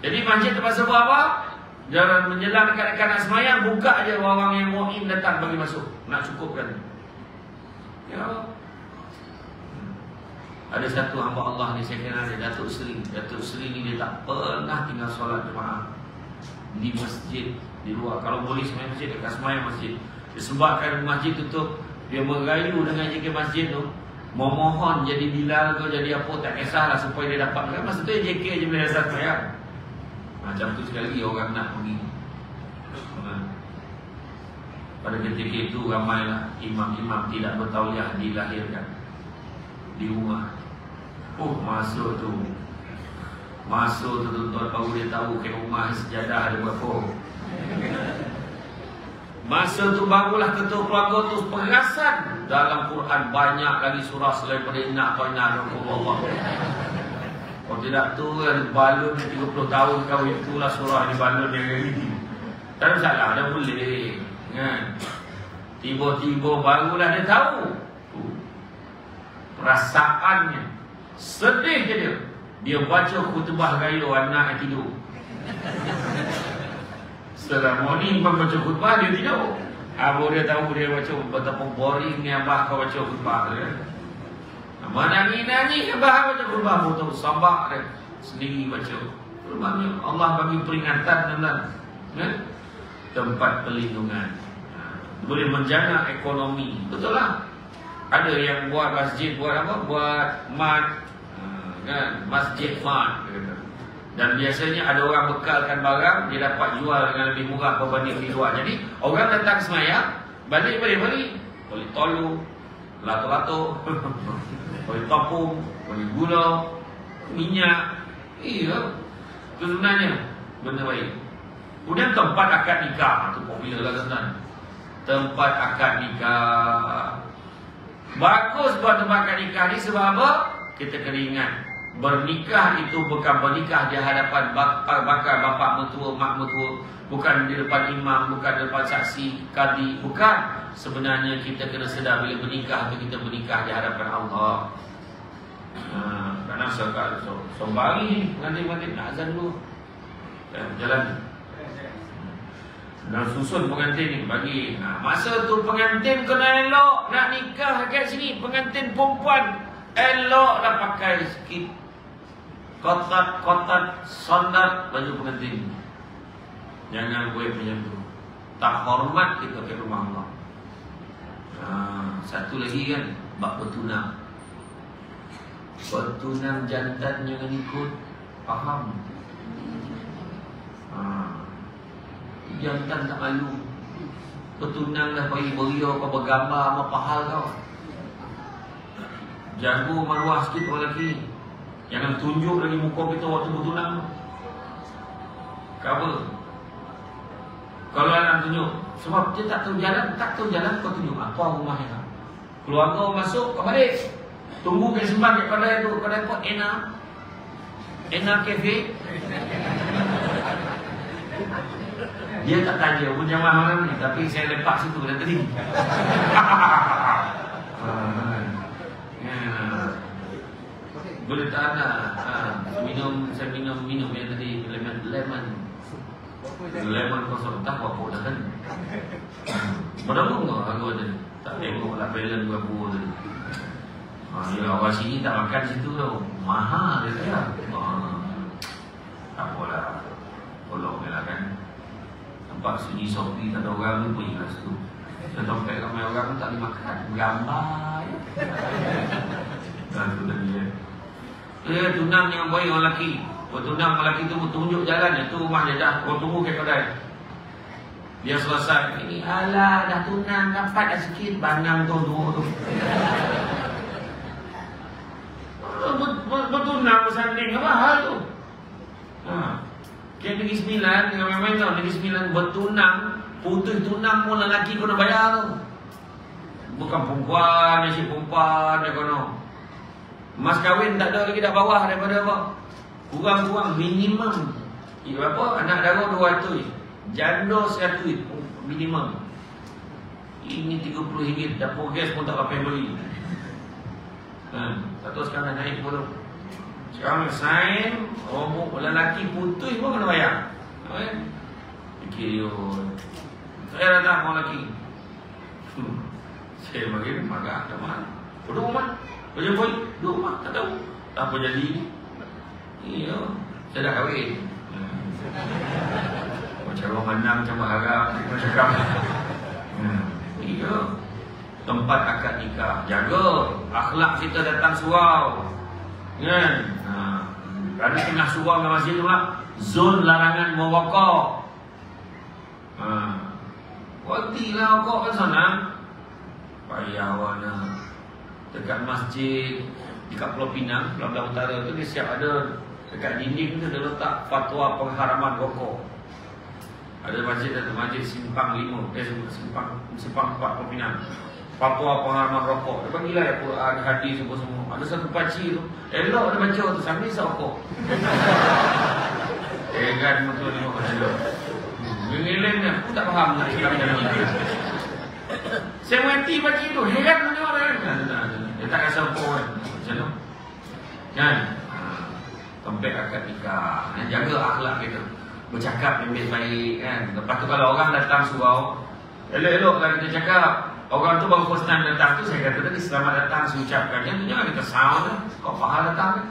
Jadi masjid terpaksa buat apa? Jangan menjelang dekat-dekat nak semayang, buka je orang yang mu'in datang bagi masuk. Nak cukupkan. Ya. Ada satu hamba Allah ni saya kenal dia, Datuk Seri. Datuk Seri ni dia tak pernah tinggal solat jemaah di masjid, di luar. Kalau boleh semayang masjid, dekat semayang masjid. Disebabkan masjid tutup, dia merayu dengan JK masjid tu, memohon jadi Bilal ke jadi apa, tak kisahlah supaya dia dapat. Kan masa tu JK je boleh rasa semayang. Macam tu sekali orang nak pergi. Pada ketika itu ramailah imam-imam tidak bertauliah dilahirkan di rumah. Masa tu tuan-tuan baru dia tahu ke rumah sejadah ada berapa. Masa tu barulah ketua keluarga tu perasan dalam Quran banyak lagi surah selain pada inna atau inna Allah. Kalau tidak tu ada balon 30 tahun kau itulah surah ni balon yang ini. Tak ada salah, dah boleh kan. Tiba-tiba barulah dia tahu perasaannya. Sedih je dia. Dia baca khutbah gaya anak yang tidur. Setelah morning pun baca khutbah dia tidur. Abu dia tahu dia baca betapa boring ni abah kau baca khutbah dia. Menangis-nangis abah baca khutbah betul sabak dia sendiri baca. Rupanya Allah bagi peringatan dan tempat perlindungan. Boleh menjaga ekonomi. Betul lah. Ada yang buat masjid, buat apa? Buat mat, kan? Masjid mat. Dan biasanya ada orang bekalkan barang, dia dapat jual dengan lebih murah berbanding di luar. Jadi orang datang semayang, balik. Boleh tolong lato-lato, bagi tepung, bagi gula, minyak. Iya, itu sebenarnya benda baik. Kemudian tempat akad nikah, itu popular lah tuan. Tempat akad nikah bagus buat tempat akad nikah ni sebab apa? Kita kena ingat, bernikah itu bukan bernikah di hadapan bakal bapak mertua, mak mertua, bukan di depan imam, bukan di depan saksi, kadi, bukan. Sebenarnya kita kena sedar bila bernikah itu kita bernikah di hadapan Allah. Kerana sombari ni pengantin nak azan dulu. Jalan. Dan susun pengantin ni bagi. Masa tu pengantin kena elok nak nikah kat sini, pengantin perempuan eloklah pakai sikit kotak sondat baju pengantin. Jangan buat macam tu. Tak hormat kita ke rumah Allah. Satu lagi kan, bab bertunang. Bertunang jantan jangan ikut. Faham? Jantan tak malu. Bertunang dah bagi beria kau bergambar sama pahal kau. Jago maruah sikit orang lelaki. Jangan tunjuk lagi muka kita waktu bertunang. Kenapa? Kalau anak tunjuk, sebab dia tak tahu jalan kau tunjuk apa rumahnya. Keluarga masuk, kau balik. Tunggu ke sembang kat kedai tu, kedai pot Ena Cafe. Dia tak tanya pun jamaah malam ni, tapi saya lepak situ dah tadi. Boleh tak nak saya minum yang tadi lemon kosong tak apa dah kan. Berapa harga dia? Tak tengok lah balance berapa tadi. Ya, orang sini tak makan situ tau. Mahal dia kata. Tak apalah. Tolong dia lah kan. Nampak sunyi Shopee tak ada orang pun pergi lah situ. Dan dompet ramai orang tak boleh makan. Gambar je. Dan tu tadi dia tunang dengan baik orang lelaki. Tunang orang lelaki tu tunjuk jalan. Itu rumah dia dah. Orang tunggu ke kedai. Dia selesai. Ini alah dah tunang. Dapat dah sikit. Bangang tu dua tu. Bertunang bersanding. Apa hal tu? Ke Negeri Sembilan dengan main-main tau. Negeri Sembilan bertunang. Putus tunang pun lelaki kena bayar tu. Bukan perempuan. Nasi perempuan dia kena. Mas kahwin tak ada lagi dah bawah daripada apa? Kurang-kurang minimum. Berapa? Anak dara 200. Janda 100 minimum. Ini RM30. Dapur gas pun tak apa beli. Tak tahu sekarang naik pun. Sekarang sign orang lelaki putus pun kena bayar. Fikir saya datang orang lelaki. Saya bagi makan teman. Duduk rumah. Macam boy, duduk rumah, tak tahu apa jadi. Iya, saya dah kahwin. Macam orang menang, macam berharap, macam cakap. Iya, tempat akad nikah. Jaga akhlak kita datang surau. Kan? Kerana tengah surau dengan masjid tu lah, zon larangan merokok. Berhentilah rokok kan sana. Payah warna. Dekat masjid, dekat Pulau Pinang, Pulau Utara tu dia siap ada. Dekat dinding tu dia letak fatwa pengharaman rokok. Ada masjid tu, Masjid Simpang 5, Simpang 4 Pulau Pinang. Fatwa pengharaman rokok. Dia panggil lah Quran, hadis semua. Ada satu pakcik tu, elok dia baca tu sambil isap rokok. Kan betul ni macam tu. Mengeleng dia, aku tak faham nak cakap macam mana. Saya mati pakcik tu, heran punya orang. Dia tak rasa apa kan. Macam tu kan. Tempat akad nikah. Jaga akhlak kita. Bercakap yang baik kan. Lepas tu kalau orang datang surau, elok-elok lah kita cakap. Orang tu baru first time datang tu, saya kata tadi selamat datang, saya ucapkan. Yang tu jangan kita sound lah. Kau faham datang kan.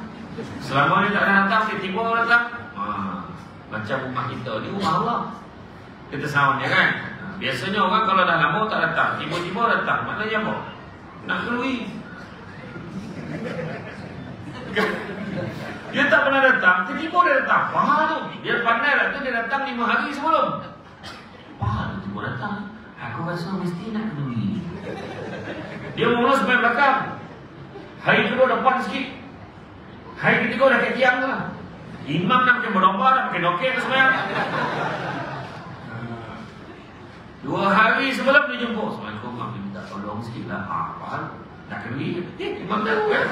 Selama dia tak ada datang, tiba-tiba datang. Macam rumah kita ni, rumah Allah. Kita sound je kan. Biasanya orang kalau dah lama tak datang, tiba-tiba datang. Maknanya apa? Nak keluar. Dia tak pernah datang, tiba-tiba dia datang. Faham tu. Dia pandai lah tu, dia datang 5 hari sebelum. Faham tu, tiba datang. Aku rasa mesti nak keluar. Dia mula sampai belakang. Hari kedua depan sikit. Hari ketiga dah kaki tiang lah. Imam nak pakai berdomba, nak pakai dokeng semayang. 2 hari sebelum dia jemput, Assalamualaikum, Imam minta tolong sikit lah. Apa? Nak kena Imam dah buat.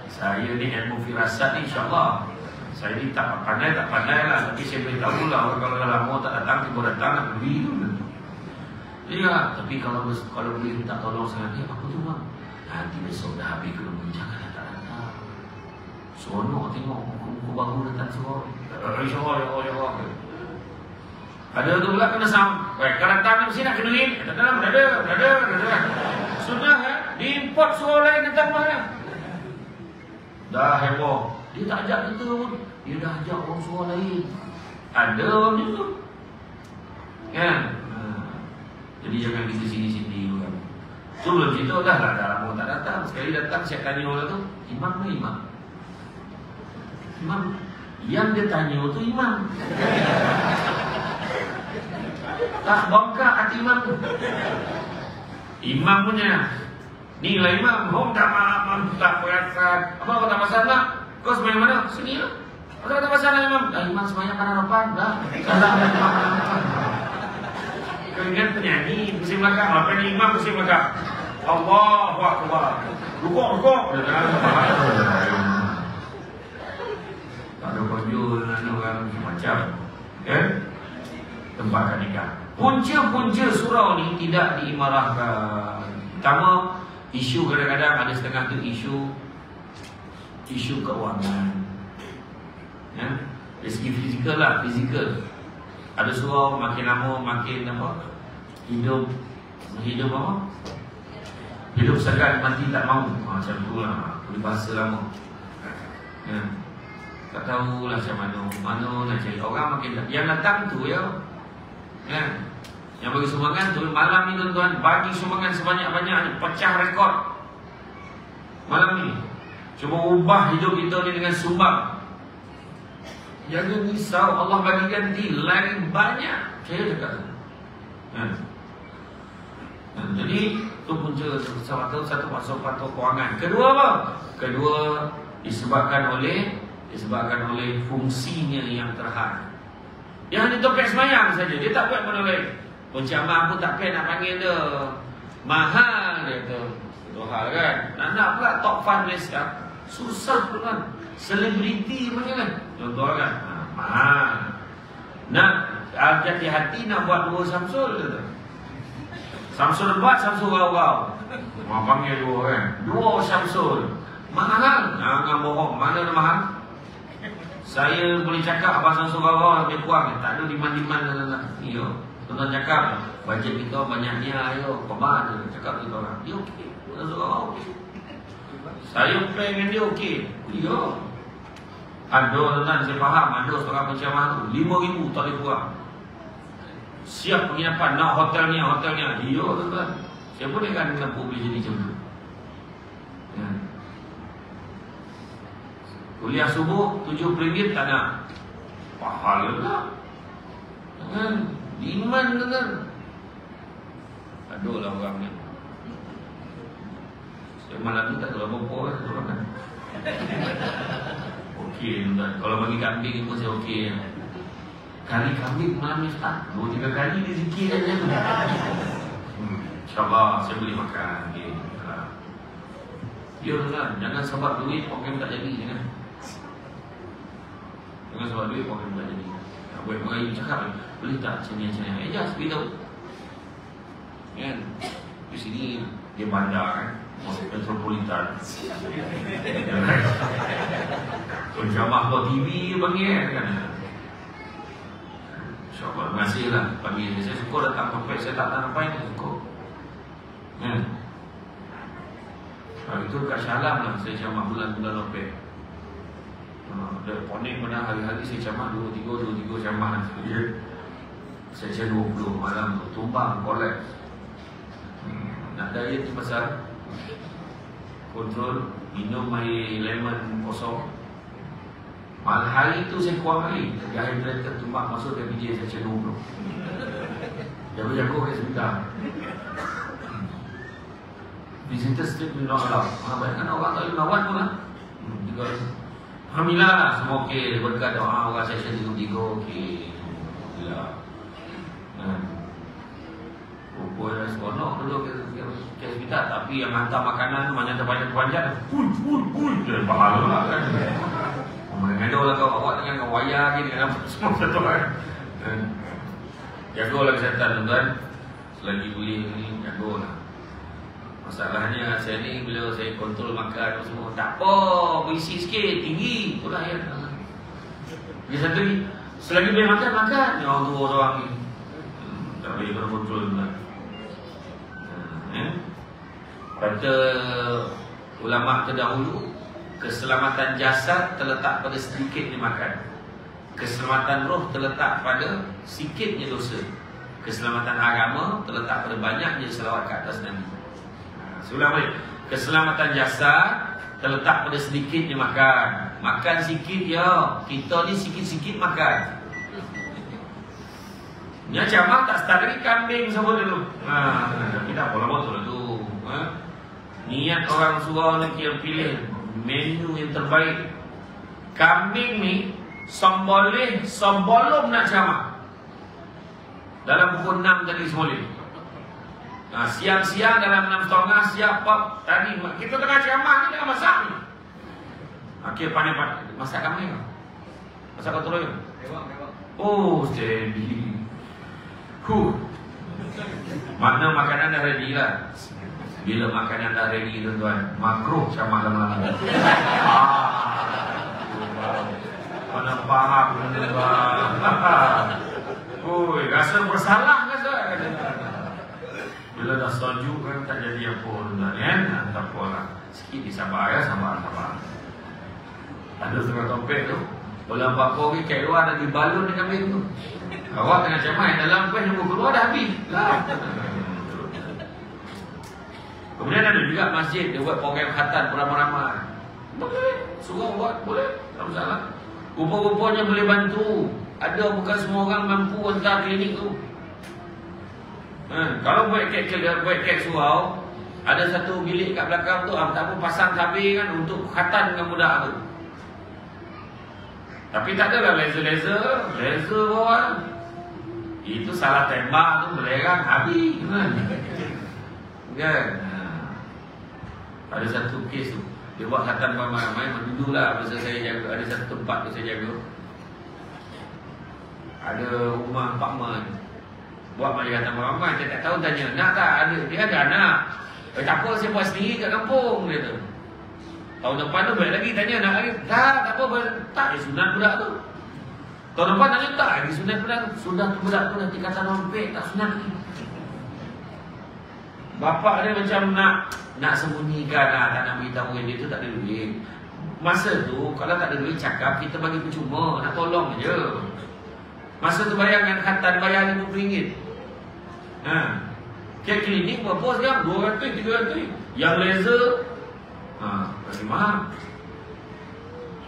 Saya ni ilmu firasat ni insyaAllah. Saya ni tak pandai lah. Tapi saya beritahu lah, orang kalau dah lama tak datang, tiba datang nak beli tu. Ya, tapi kalau boleh minta tolong sangat ni, apa tu bang? Nanti besok dah habis kena jangan datang. Seronok tengok muka baru datang semua. InsyaAllah. Ada tu pula kena kalau datang mesti nak kenuin. Datang, ada. Sudah diimport suara lain datang mana? Dah heboh. Dia tak ajak kita pun. Dia dah ajak orang suara lain. Ada orang macam tu. Kan? Jadi jangan kita sini-sini kan. Tu belum cerita dah lama tak datang. Sekali datang siap tanya orang tu, Imam ke Imam? Imam. Yang dia tanya tu Imam. Tak bongkar hati Imam tu. Imam punya. Ni lah Imam. Hong tak maaf, tak perasan. Apa kau tak pasal nak? Kau semayang mana? Sini lah. Kau tak pasal nak Imam? Imam semayang kanan depan. Dah. Kau ingat penyanyi pusing belakang. Apa ni Imam pusing belakang? Allahu Akbar. Rukuk. Tak ada konjur dengan orang macam. Kan? Tempatkan nikah. Punca-punca surau ni tidak diimarahkan. Pertama, isu kadang-kadang ada setengah tu isu keuangan. Ya? Dari segi fizikal lah, fizikal. Ada surau makin lama makin apa? Hidup apa? Hidup segan mati tak mahu. Macam tu lah. Peribahasa lama. Ya. Tak tahulah macam mana nak cari orang makin yang datang tu ya. Ya. Yang bagi sumbangan tu malam ni tuan-tuan, bagi sumbangan sebanyak-banyaknya, pecah rekod. Malam ni cuba ubah hidup kita ni dengan sumbang. Jangan risau, Allah bagi ganti lagi banyak. Saya cakap tu. Jadi tu punca satu faktor kewangan. Kedua apa? Kedua disebabkan oleh fungsinya yang terhad. Yang hanya topek semayang saja, dia tak buat benda lain. Pencamah pun tak payah nak panggil dia. Mahal dia tu. Itu hal kan. Nak pula top fund Malaysia. Susah tu kan. Selebriti macam kan. Contoh kan. Mahal. Nak hati-hati nak buat 2 Samsul tu. Samsul buat, Samsul rau-rau. Orang panggil 2 kan. 2 Samsul. Mahal. Jangan bohong. Mana mahal? Saya boleh cakap Abang Samsul rau-rau lebih kurang. Tak ada demand-demand. Ya. Tuan-tuan cakap, bajet kita banyaknya, ayo, kemana dia cakap kita orang. Dia okey, Samsul rau-rau okey. Saya pengen dia okey. Ya. Ada tuan-tuan, saya faham, ada seorang pencamah tu 5,000 tak boleh kurang. Siap penginapan, nak hotelnya. Ya tuan-tuan. Siapa dia kan mampu boleh jadi macam tu. Ya. Kuliah subuh RM7 tak nak. Pahala tak? Kan? Iman kan? Aduhlah orang ni. Saya malam ni tak tahu apa-apa kan? Okey tuan. Kalau bagi kambing pun saya okey. Kali kambing malam ni tak 2-3 kali dia zikir aja tu. InsyaAllah saya boleh makan. Okay. Ya tuan, jangan sebab duit program tak jadi. Jangan sebab duit program tak jadi. Buat orang cakap boleh tak macam-macam. Just beritahu. Kan? Di sini dia bandar kan. Metropolitan. Pencamah TV panggil kan. InsyaAllah, terima kasih lah panggil. Saya suka datang sampai saya tak tahu apa yang suka. Kalau itu kat Syalam lah saya camah bulan-bulan Opek. Dia ponik pernah hari-hari saya camah 2-3 camah. Saya 20 malam tu tumbang, kolek. Nak diet di pasar, kontrol, minum air lemon kosong. Malam hari tu saya kuat kali. Tapi hari kereta tumbang masuk ke PJ saya 20. Jago-jago ke sebentar. Visitor strip not allowed. Bayangkan orang tak boleh melawat pun lah. Alhamdulillah lah, semua okey. Berkat doa orang session 3 okey. Alhamdulillah. Rupanya seronok dulu ke hospital. Tapi yang hantar makanan tu banyak terpanjang-panjang. Hui, dia pahala lah kan. Mengandung lah kau awak dengan wayar ni dengan apa semua satu kan. Jagolah kesihatan tuan-tuan. Selagi boleh ni jagolah. Masalahnya saya ni bila saya kontrol makan semua tak apa, berisi sikit, tinggi. Itulah yang dia satu ni selagi boleh makan. Yang dua orang ni tak boleh kontrol tuan. Kata ulama terdahulu, keselamatan jasad terletak pada sedikitnya makan. Keselamatan roh terletak pada sikitnya dosa. Keselamatan agama terletak pada banyaknya selawat ke atas Nabi. Seulang balik. Keselamatan jasad terletak pada sedikitnya makan. Makan sikit ya. Kita ni sikit-sikit makan. Ni macam tak start lagi kambing semua dulu. Tapi tak apa lama tu lah tu. Niat orang surau ni yang pilih menu yang terbaik. Kambing ni sebelum nak camak. Dalam pukul 6 tadi semula. Siang-siang dalam 6.30 siap pop. Tadi kita tengah camak ni tengah masak ni. Akhir pandai-pandai masak kambing. Masak kau turun. Oh, steady. Makna makanan dah ready lah. Bila makanan dah ready tuan-tuan, makruh camak lama-lama. Mana faham tuan-tuan. Rasa bersalah kan tuan. Bila dah sejuk kan tak jadi apa tuan-tuan kan. Tak apalah. Sikit disabar ya, sabar. Ada setengah topek tu. Bola 4 kori kat luar dah dibalun dengan kambing tu. Awak tengah camak yang dalam kuih nunggu keluar dah habis lah. Kemudian ada juga masjid dia buat program khatan beramai-ramai. Boleh, suruh buat, boleh, tak masalah. Rupa-rupanya boleh bantu. Ada bukan semua orang mampu hantar klinik tu. Kalau buat kek surau, ada satu bilik kat belakang tu, tak pun pasang tabir kan untuk khatan dengan budak tu. Tapi tak adalah laser bawah. Itu salah tembak tu belerang habis kan. Ada satu kes tu dia buat khatan ramai-ramai. Dululah masa saya jaga, ada satu tempat tu saya jaga, ada rumah Pak Man buat majlis khatan ramai. Saya tak tahu tanya nak tak, ada dia ada anak. Tak apa saya buat sendiri kat kampung dia tu. Tahun depan tu balik lagi tanya nak lagi. Tak apa tak sunat budak tu. Tahun depan tanya tak lagi sunat budak tu. Sudah tu budak tu nanti kata rompek tak sunat lagi. Bapak dia macam nak sembunyikan lah, tak nak beritahu dia tu tak ada duit. Masa tu kalau tak ada duit cakap kita bagi percuma, nak tolong je. Masa tu bayangkan khatan bayar RM50. Kek klinik berapa sekarang? 200, 300. Yang laser bagi mahal.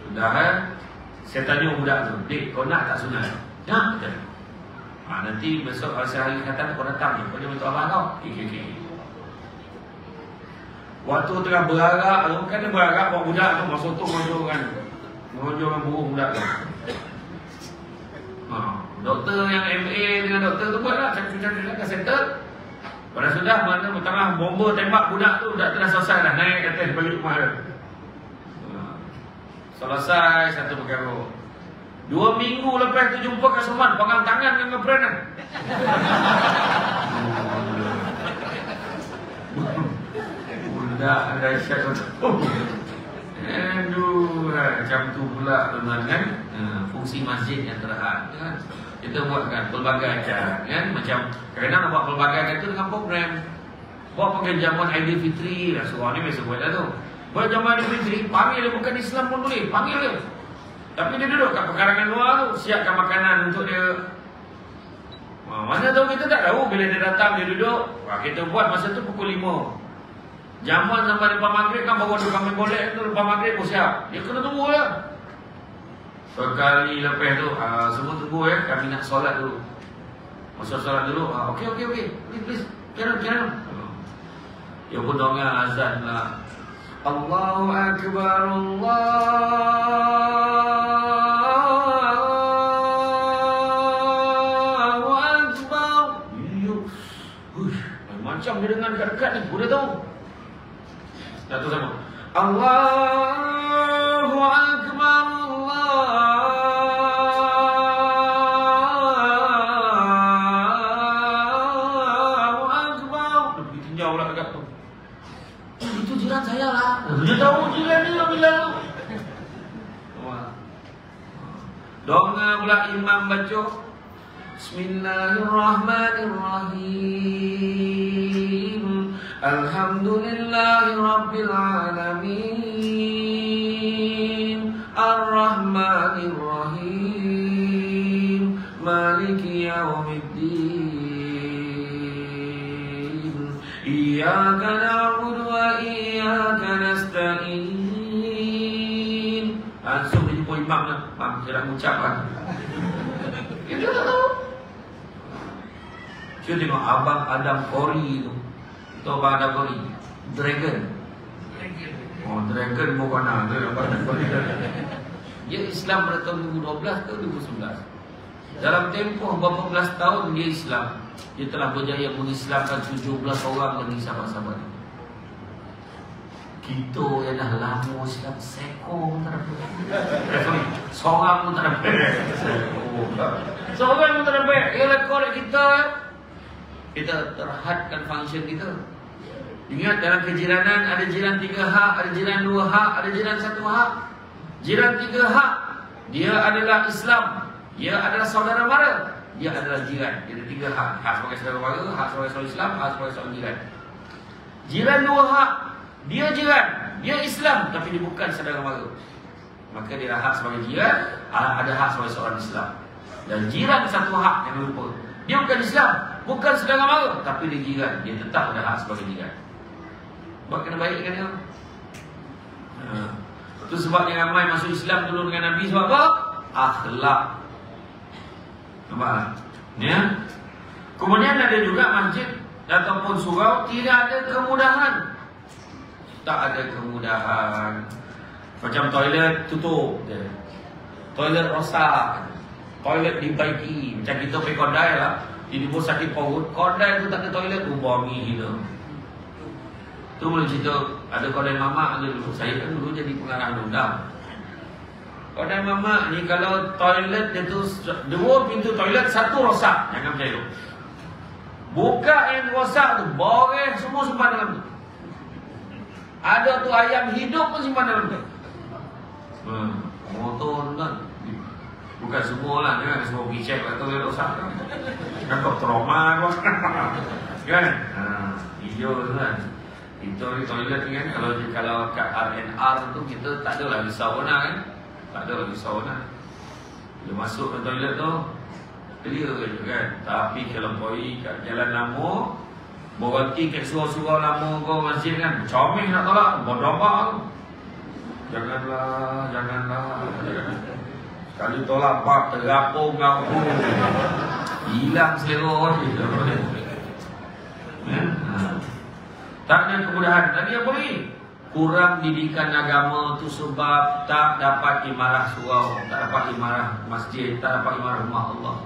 Sudah saya tanya budak tu, "Dik, kau nak tak sunat?" "Nak." Nanti besok hari khatan kau datang, kau dia minta abang kau. Okay. Waktu tengah berharap, kan dia berharap buat budak tu masuk tu mengonjolkan burung budak tu. Doktor yang MA dengan doktor tu buatlah cakap settle. Pada sudah mana tengah bomba tembak budak tu, budak tu dah selesai dah naik atas balik rumah dia. Selesai satu perkara. 2 minggu lepas tu jumpa Kak Suman pegang tangan dengan ngebrand. Budak ada syak tu. Aduh, macam tu pula tuan-tuan kan. Fungsi masjid yang terhad kan. Kita buatkan pelbagai acara kan. Macam kadang-kadang nak buat pelbagai acara tu dengan program. Buat pakai jamuan Aidilfitri lah. Surau ni biasa buat dah tu. Buat jamuan Aidilfitri, panggil dia, bukan Islam pun boleh, panggil dia. Tapi dia duduk kat pekarangan luar tu, siapkan makanan untuk dia. Mana tahu kita tak tahu bila dia datang dia duduk. Kita buat masa tu pukul 5. Jamuan sampai lepas maghrib kan bawa dua kambing golek tu, lepas maghrib pun siap. Dia kena tunggu lah. Sekali lepas tu semua tunggu ya, kami nak solat dulu. Masa solat dulu, okey. Please. Kira. Dia pun dongeng azan lah. Allahu Akbar, Allahu Akbar. Macam dia dengar dekat-dekat ni, boleh tahu. Satu sama. Allahu Akbar, Allahu Akbar. Lebih tinjau lah dekat tu. Itu jiran saya lah. Dia tahu jiran ni yang bilang. Dongeng pula imam baca. Bismillahirrahmanirrahim. Alhamdulillahi Rabbil Alamin. Ar-Rahmanirrahim. Maliki Yawmiddin. Iyyaka na'budu wa iyyaka nasta'in. Langsung dia jumpa imam lah. Imam, saya nak mengucap lah. Kita tak tahu. Cuba tengok Abang Adam Kori tu. Tahu Abang Adam Kori? Dragon. Oh, Dragon bukan ada. Dia Islam pada tahun 2012 ke 2011. Dalam tempoh berapa belas tahun dia Islam, dia telah berjaya mengislamkan 17 orang lagi sahabat-sahabat. Kita yang dah lama Islam, seko pun tak dapat. Seorang pun tak dapat. Seorang pun tak dapat. Ialah korek kita. Kita terhadkan function kita. Ingat dalam kejiranan ada jiran 3 hak, ada jiran 2 hak, ada jiran 1 hak. Jiran 3 hak, dia adalah Islam, dia adalah saudara mara, dia adalah jiran. Dia ada 3 hak. Hak sebagai saudara mara, hak sebagai saudara Islam, hak sebagai saudara jiran. Jiran 2 hak, dia jiran, dia Islam tapi dia bukan saudara mara. Maka dia hak sebagai jiran, ada hak sebagai seorang Islam. Dan jiran 1 hak yang lupa. Dia bukan Islam, bukan saudara mara, tapi dia jiran, dia tetap ada hak sebagai jiran. Buat kena baik kan dia? Itu sebab yang ramai masuk Islam dulu dengan Nabi sebab apa? Akhlak. Nampak? Ya. Kemudian ada juga masjid ataupun surau tidak ada kemudahan. Tak ada kemudahan. Macam toilet tutup je. Toilet rosak. Toilet dibaiki. Macam kita pergi Kodai lah. Tiba-tiba sakit perut. Kodai tu tak ada toilet tu wangi gitu. Tu boleh cerita. Ada Kodai mamak ada dulu. Saya kan dulu jadi pengarah undang. Kodai mamak ni kalau toilet dia tu 2 pintu toilet, 1 rosak. Jangan percaya tu. Buka yang rosak tu, boreh semua simpan dalam tu. Ada tu ayam hidup pun simpan dalam tu. Motor kan. Bukan semua lah, jangan semua pergi cek lah toilet rosak kan. Kau trauma kau. Kan? Hijau tu kan. Itu toilet ni kan, kalau kat RNR tu kita tak ada lagi sauna kan. Tak ada lagi sauna. Bila masuk ke toilet tu clear je kan. Tapi kalau pergi kat Jalan Lama, berhenti kat surau-surau lama kau masjid kan, comel nak tolak, berdobak. Janganlah. Sekali tolak bak terapung aku. Hilang selera dia. Tak ada kemudahan. Tadi apa lagi? Kurang didikan agama tu sebab tak dapat imarah surau, tak dapat imarah masjid, tak dapat imarah rumah Allah.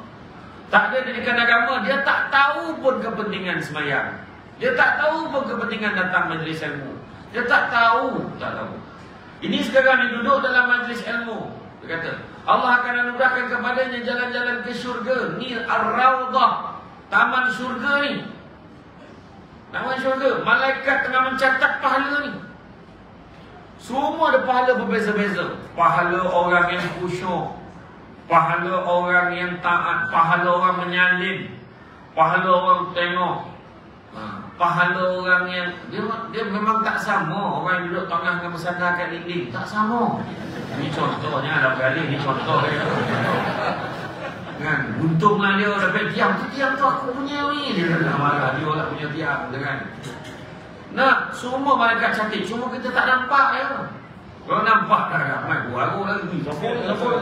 Tak ada didikan agama, dia tak tahu pun kepentingan sembahyang. Dia tak tahu pun kepentingan datang majlis ilmu. Dia tak tahu. Ini sekarang dia duduk dalam majlis ilmu. Dia kata, Allah akan anugerahkan kepadanya jalan-jalan ke syurga. Ni Ar-Rawdah, taman syurga ni. Taman syurga, malaikat tengah mencatat pahala ni. Semua ada pahala berbeza-beza. Pahala orang yang khusyuk, pahala orang yang taat, pahala orang menyalin, pahala orang tengok, pahala orang yang dia memang tak sama. Orang yang duduk tengah dengan bersandar kat dinding tak sama. Ini contohnya dalam kali ni contoh dia. Kan, untunglah dia dapat tiang tu aku punya ni. Dia dah marah dia lah punya tiang kan. Nah, semua malaikat cantik, cuma kita tak nampak ya. Kalau nampak dah ramai baru lagi. Siapa?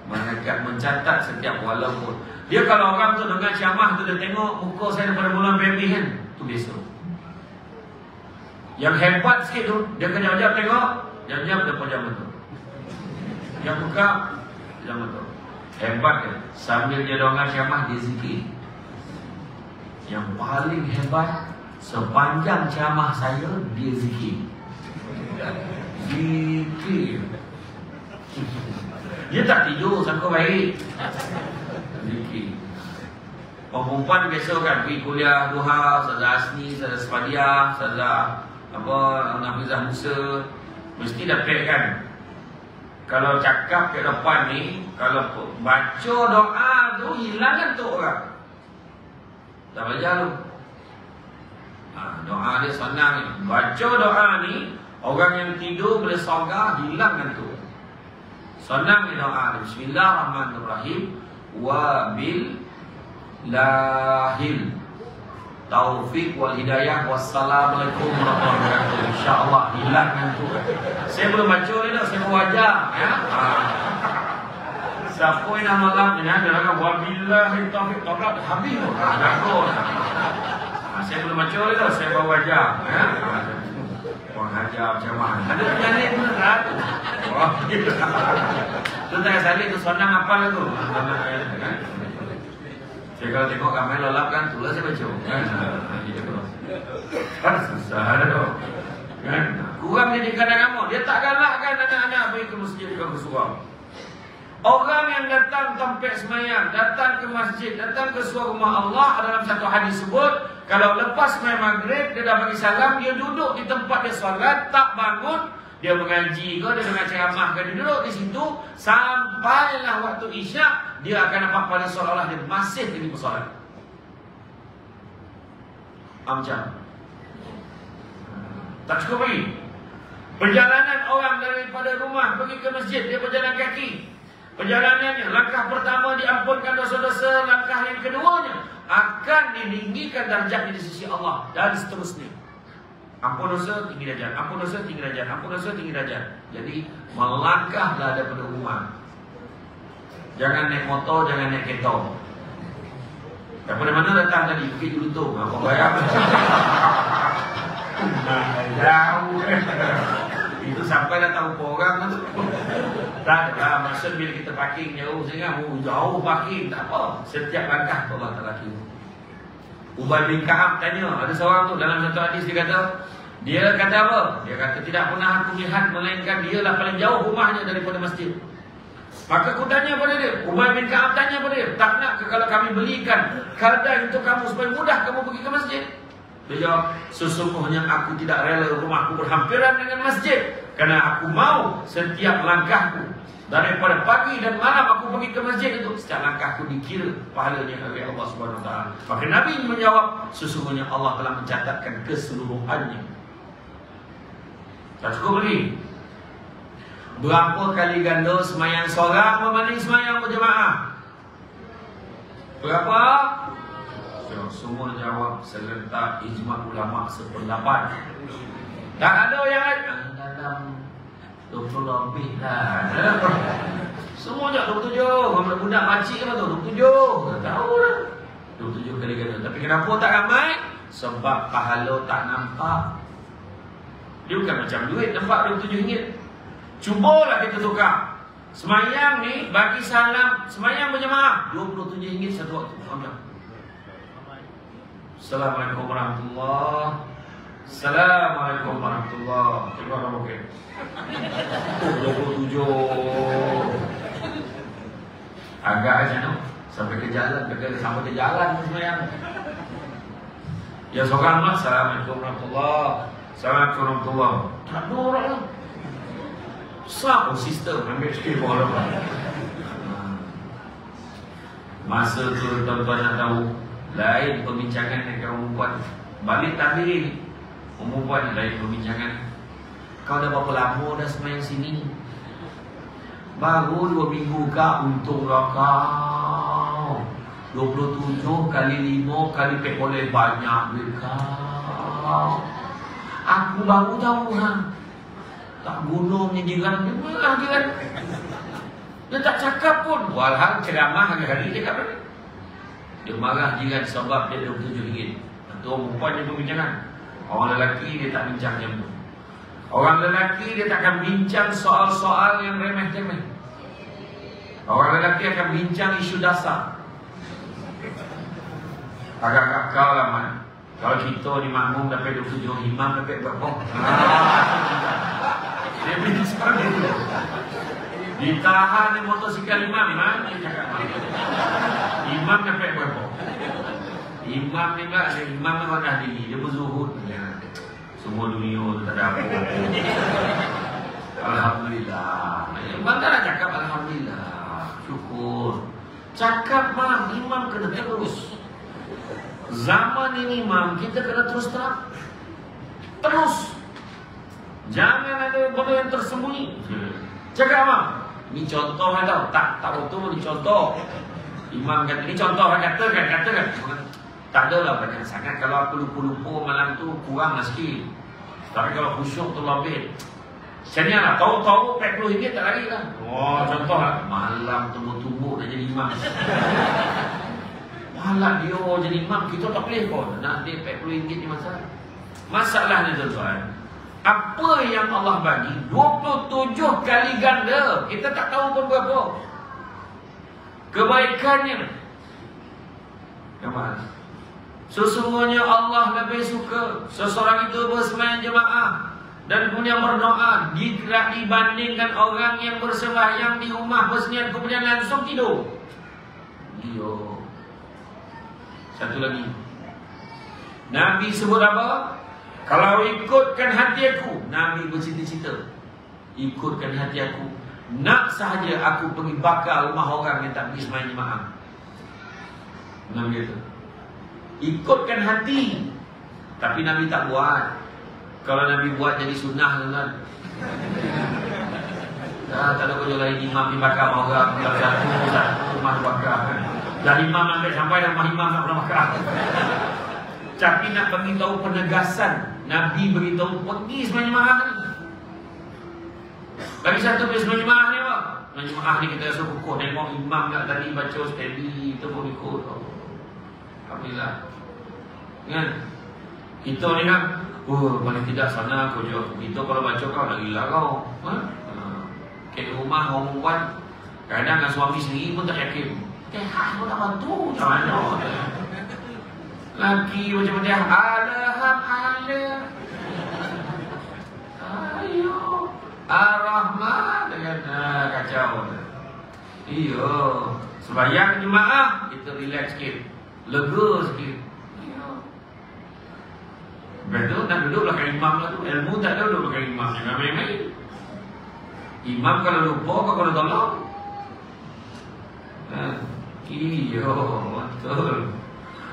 Malaikat mencatat setiap walaupun. Dia kalau orang tu dengan ceramah tu dia tengok muka saya daripada bulan baby kan, tu biasa. Yang hebat sikit tu, dia kejap-kejap tengok, jam-jam dia pejam betul. Yang buka, pejam betul. Hebat dia. Sambil dia dongan ceramah, dia zikir. Yang paling hebat, sepanjang ceramah saya, dia zikir. Zikir. Dia tak tidur, sangka baik. Zikir. Perempuan biasa kan pergi kuliah duha, Ustazah Asni, Ustazah Sefadiah, Ustazah Nafizah Musa, mesti dapat kan. Kalau cakap ke depan ni, kalau baca doa tu hilang kan tu orang. Tak belajar tu. Doa dia senang ni. Baca doa ni, orang yang tidur boleh sogar, hilang kan tu. Senang ni doa ni. Bismillahirrahmanirrahim. Wa bil lahil taufik wal hidayah. Wassalamualaikum warahmatullahi wabarakatuh. InsyaAllah hilang kan tu. Saya belum baca ni dah, saya wajah ya. Siapa yang nak malam ni dia akan wabillahi taufik tabrak habis tu. Saya belum baca ni dah, saya bawa wajah ya. Orang hajar macam mana. Ada penyanyi pun tak. Wah. Tu tak salih tu senang apa tu. Saya kalau tengok ramai lelap kan, itulah saya baca kan. Kan susah tu kan. Kurang dia kadang-kadang dia tak galakkan anak-anak pergi ke masjid ke surau. Orang yang datang tempat semayang, datang ke masjid, datang ke surau rumah Allah, dalam satu hadis sebut, kalau lepas semayang maghrib, dia dah bagi salam, dia duduk di tempat dia solat, tak bangun, dia mengaji ke, dia dengar ceramah ke, dia duduk di situ sampailah waktu isyak, dia akan nampak pada seolah-olah dia masih lagi bersolat. Macam tak cukup lagi. Perjalanan orang daripada rumah pergi ke masjid, dia berjalan kaki. Perjalanannya, langkah pertama diampunkan dosa-dosa, langkah yang keduanya akan ditinggikan darjatnya di sisi Allah, dan seterusnya. Ampun dosa, tinggi darjat. Ampun dosa, tinggi darjat. Ampun dosa, tinggi darjat. Jadi melangkahlah daripada rumah. Jangan naik motor, jangan naik kereta. Daripada mana datang tadi? Bukit Jelutong. Apa bayar? Jauh. Itu sampai dah tahu orang tu. Tak ada maksud bila kita parking jauh sehingga jauh parking tak apa. Setiap langkah Allah Taala kira. Ubay bin Ka'ab tanya, ada seorang tu dalam satu hadis dia kata apa? Dia kata tidak pernah aku lihat melainkan dialah paling jauh rumahnya daripada masjid. Maka aku tanya pada dia, Ubay bin Ka'ab tanya pada dia, tak nak ke kalau kami belikan keadaan untuk kamu supaya mudah kamu pergi ke masjid? Dia jawab, sesungguhnya aku tidak rela rumahku berhampiran dengan masjid, kerana aku mau setiap langkahku daripada pagi dan malam aku pergi ke masjid itu, setiap langkahku dikira pahalanya oleh Allah Subhanahu Wa Taala. Maka Nabi menjawab, sesungguhnya Allah telah mencatatkan keseluruhannya. Tak cukup lagi. Berapa kali ganda semayang seorang berbanding semayang berjemaah? Berapa? Semua jawab serentak ijma' ulama sependapat. Tak ada yang lain. Dalam 20 lebih lah. Semua je 27. Budak makcik apa tu? 27. Tak tahu lah. 27 kali ganda. Tapi kenapa tak ramai? Sebab pahala tak nampak. Dia bukan macam duit nampak RM27. Cubalah kita tukar. Semayang ni bagi salam, semayang berjemaah RM27 satu waktu. Assalamualaikum warahmatullahi. Assalamualaikum warahmatullahi. Terima kasih. 27. Agak aja no. Sampai ke jalan, sampai ke jalan semayang. Ya seorang mas, Assalamualaikum warahmatullahi. Assalamualaikum warahmatullahi. Tak ada orang lah. Sah sistem ambil sikit bola. Masa tu tuan-tuan nak tahu, lain perbincangan dengan perempuan. Balik tahlil perempuan lain perbincangan. Kau dah berapa lama dah semayang sini? Baru 2 minggu kak, untung lah kau. 27 kali 5 kali pekole banyak duit kau. Aku baru tahu ha. Tak gunungnya jiran dia malah jiran. Dia tak cakap pun. Walhal ceramah hari-hari dia cakap. Dia marah jiran sebab dia RM27. Itu perempuan yang perbincangan. Orang lelaki dia tak bincang nyambung. Orang lelaki dia tak akan bincang soal-soal yang remeh-temeh. Orang lelaki akan bincang isu dasar. Agak-agak kau lah man. Kalau kita ni makmum dapat 27, imam dapat berapa? Dia bincang itu. Ditahan di motosikal imam, dia cakap imam dapat berapa? Imam ni tak ada, imam ni rendah diri, dia berzuhud. Semua dunia tu tak ada apa. Alhamdulillah. Bangga nak cakap Alhamdulillah. Syukur. Cakap mah imam kena terus. Zaman ini imam kita kena terus terang. Terus. Jangan ada benda yang tersembunyi. Cakap mah. Ini contoh kan tau. Tak betul ni contoh. Imam kata ni contoh kan katakan. Tak adalah banyak sangat. Kalau aku lupa-lupa malam tu kurang lah sikit. Tapi kalau khusyuk tu lebih. Macam lah, tahu-tahu RM40 tak lari lah. Oh, contoh lah. Malam tumbuk-tumbuk dah jadi imam. Malam dia jadi imam, kita tak boleh pun. Nak dia RM40 ni masalah. Masalahnya tuan-tuan, apa yang Allah bagi 27 kali ganda. Kita tak tahu pun berapa kebaikannya. Yang mana? Sesungguhnya Allah lebih suka seseorang itu bersembahyang jemaah dan kemudian berdoa dibandingkan orang yang bersembahyang di rumah bersendirian kemudian langsung tidur. Yo. Satu lagi. Nabi sebut apa? Kalau ikutkan hati aku, Nabi bercita-cita. Ikutkan hati aku. Nak sahaja aku pergi bakar rumah orang yang tak pergi sembahyang jemaah. Nabi kata. Ikutkan hati. Tapi Nabi tak buat. Kalau Nabi buat jadi sunnah kan. Tak ada kerja lain imam dibakar orang. Satu rumah dibakar. Dah imam sampai rumah imam tak pernah bakar. Tapi nak beritahu penegasan. Nabi beritahu pergi sembahyang jemaah ni. Bagi satu pergi sembahyang jemaah ni apa? Sembahyang jemaah ni kita rasa kukuh. Tengok imam tak tadi baca steady. Kita pun ikut. Alhamdulillah. Kan? Kita ni kan, paling tidak sana kau jauh. Kita kalau baca kau nak gila kau. Ke rumah orang perempuan, kadang dengan suami sendiri pun tak yakin. Kau tak bantu macam mana? Laki macam dia ada. Ayo Ar-Rahman dengan kacau. Iyo, sembahyang jemaah kita relax sikit. Lega sikit. Betul, nak duduk belakang imam lah tu. Ilmu tak ada duduk belakang imam. Jangan main-main. Imam kalau lupa, kau kena tolong. Iyo, betul.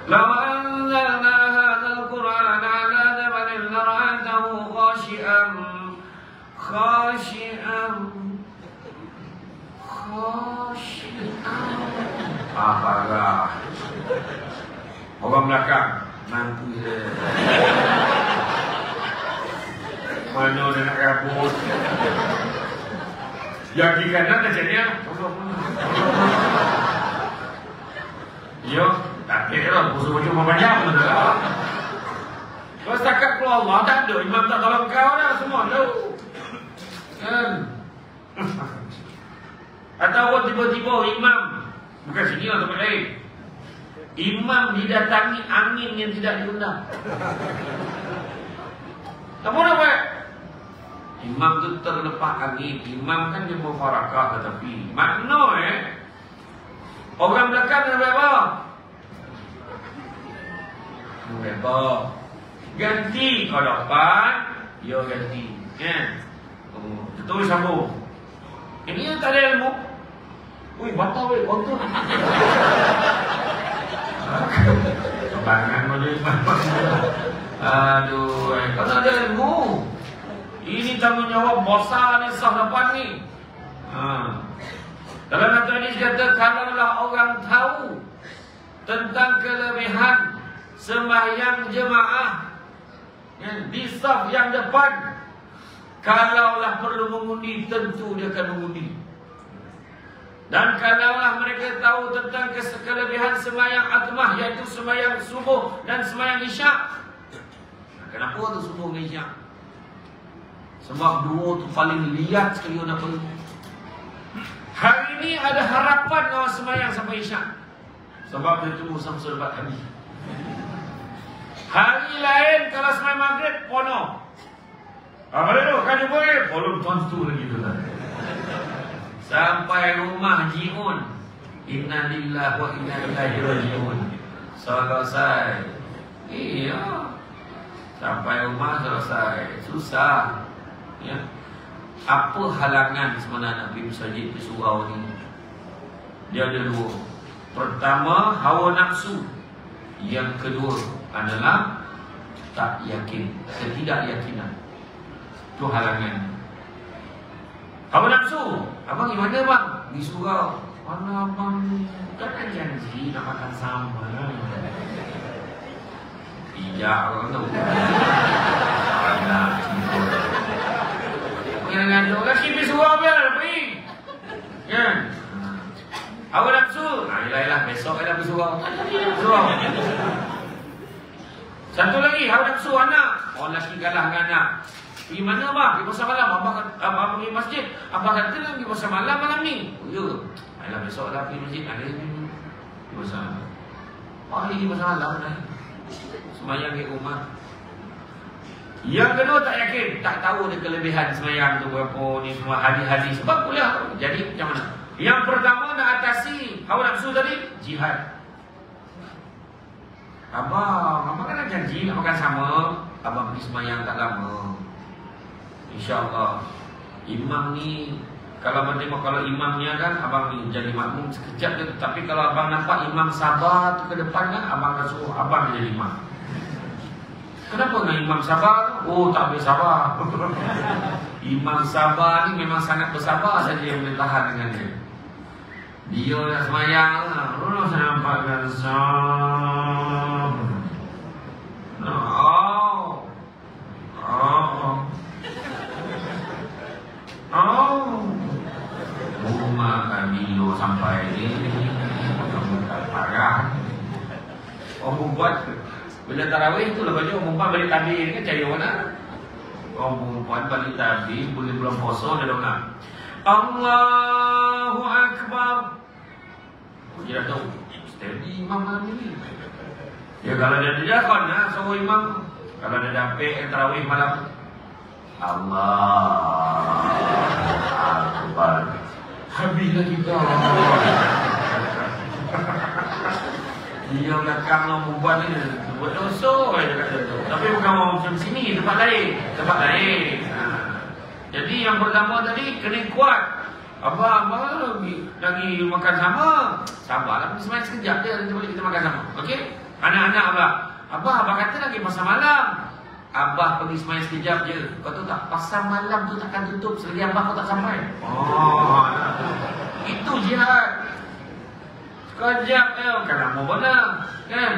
Law anzalna hadzal Qur'an 'ala jabalin lara'aytahu khashi'an. Parah. Orang belakang nanti dia. Mana dia nak kabut? Yang di kanan macamnya. Yo, tak kira musuh-musuh banyak betul tak? Kalau setakat keluar Allah tak ada, imam tak tolong kau dah semua tahu. Kan? Atau tiba-tiba imam bukan sini lah tempat lain. Imam didatangi angin yang tidak diundang. Apa nak buat? Imam tu terlepas angin. Imam kan dia berfarakah tetapi makna orang belakang dia berapa? Berapa? Ganti kau dapat, dia ganti. Kan? Betul sambung. Ini tak ada ilmu. Ui, batal weh, kontol. Kebangan macam imam. Aduh, kau tak ada ilmu. Ini tanggungjawab bosan ni sah depan ni. Dalam satu hadis kata, kalaulah orang tahu tentang kelebihan sembahyang jemaah di saf yang depan, kalaulah perlu mengundi, tentu dia akan mengundi. Dan kalaulah mereka tahu tentang kelebihan sembahyang atmah, yaitu sembahyang subuh dan sembahyang isyak, maka Kenapa tu subuh dengan isyak? Sebab dua tu paling liat sekali orang perlu. Hari ni ada harapan orang semayang sampai isyak. Sebab dia tunggu sampai selepas habis. Hari lain kalau semayang maghrib, pono. Apa dia tu? Kan jumpa ni? Belum tentu lagi tu lah. Sampai rumah jiun. Inna lillahi wa inna ilaihi raji'un. Selesai. Iya. Sampai rumah selesai. Susah. Ya. Apa halangan sebenarnya Nabi Musajid di surau ni? Dia ada dua. Pertama, hawa nafsu. Yang kedua adalah tak yakin, ketidakyakinan. Itu halangan. Hawa nafsu. Abang gimana bang? Di surau. Mana abang kan ada janji nak makan sama. Tidak orang tu. Anak cipu. Dengan tu lagi pergi surau biar pergi. Kan? Hawa nafsu. Yalah besok ada pergi surau. Surau. Satu lagi hawa nafsu anak. Orang lelaki kalah dengan anak. Pergi mana abang? Pergi pasar malam. Abang pergi masjid. Abang kata nak pergi pasar malam malam ni. Oh ya. Ayolah besok lah pergi masjid. Ada pergi pasar malam. Hari ni pasar malam dah. Semayang di rumah. Yang kedua tak yakin. Tak tahu dia kelebihan semayang tu berapa ni semua hadis-hadis. Sebab kuliah. Jadi macam mana? Yang pertama nak atasi hawa nafsu tadi. Jihad. Abang kan ada janji nak makan sama. Abang pergi semayang tak lama. InsyaAllah. Imam ni kalau bertengok, kalau imamnya kan abang ni jadi makmum sekejap je. Tapi kalau abang nampak imam sabar tu ke depan kan, abang akan suruh abang jadi imam. Kenapa dengan imam sabar? Oh tak boleh sabar. Imam sabar ni memang sangat bersabar saja yang boleh tahan dengan dia. Dia dah semayang lah. Oh saya nampakkan sabar. Rumah kami lo sampai ni parah. Orang perempuan bila tarawih tu lah baju orang perempuan balik tabir kan cari mana. Orang perempuan balik tabir boleh bulan puasa dia nak Allahu Akbar. Dia dah tahu steady imam malam ni. Ya kalau dia dijakon lah suruh imam. Kalau dia dapik tarawih malam Allah Akbar. Habislah kita. Dia belakang orang perempuan ni buat dosa dia kata tu. Tapi bukan orang macam sini, tempat lain. Jadi yang pertama tadi kena kuat. Abang lagi makan sama. Sabarlah semayang sekejap je nanti boleh kita makan sama. Okey? Anak-anak abang kata lagi pasar malam. Abah pergi semayang sekejap je. Kau tahu tak, pasar malam tu takkan tutup selagi abah kau tak sampai. Itu jihad. Sekejap kan lama benar. Kan?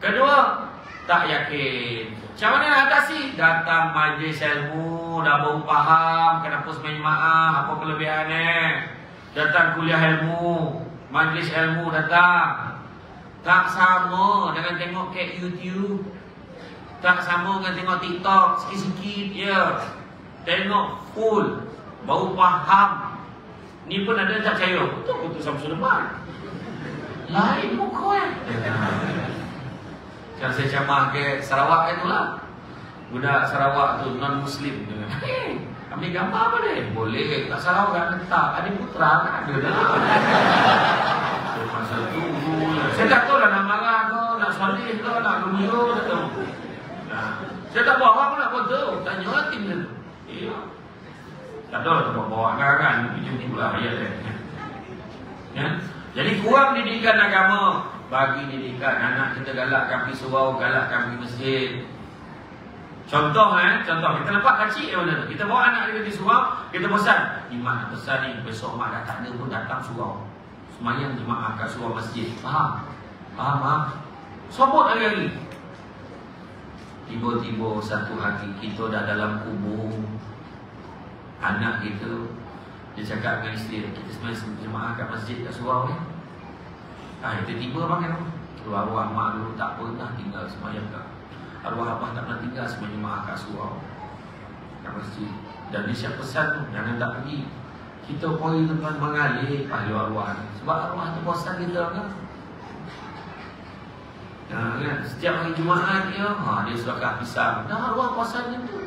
Kedua, tak yakin. Macam mana nak atasi? Datang majlis ilmu, dah baru faham kenapa semayang jemaah, apa kelebihannya. Datang kuliah ilmu, majlis ilmu datang. Tak sama dengan tengok kat YouTube. Tak sama dengan tengok TikTok sikit-sikit ya. Tengok full, baru faham. Ni pun ada tak percaya. Betul Samsul Depan. Lain muka Yang saya camah ke Sarawak itulah. Budak Sarawak tu non-Muslim. Ambil gambar apa dia? Boleh. Tak Sarawak kan letak Adik Putra kan ada dah. Masa tu saya tak tahu lah nak marah ke, nak soleh ke, nak gembira tak tahu. Saya tak bawa pun nak foto. Tanya lah tim dia tu. Tak tahu lah tak bawa kan. Macam ni pula ayat dia. Ya? Jadi kurang didikan agama. Bagi didikan anak kita galakkan pergi surau, galakkan pergi masjid. Contoh kita nampak kacik mana tu. Kita bawa anak kita pergi surau, kita pesan. Mak nak pesan ni, besok mak dah tak ada pun datang surau. Semayang jemaah kat surau masjid. Faham? Sobot hari-hari. Tiba-tiba satu hari kita dah dalam kubur. Anak kita, dia cakap dengan isteri, kita semayang jemaah kat masjid kat surau ni. Tiba-tiba panggil keluar ruang mak dulu, tak apa dah tinggal semayang kat. arwah abah tak pernah tinggal semuanya jemaah kat surau, kat masjid. Dan dia siap pesan tu, jangan tak pergi. Kita pergi tempat mengalir pahala arwah ni. Sebab arwah tu bosan kita kan. Kan? Setiap hari Jumaat dia, dia sudah kat pisang. Dah arwah bosan tu.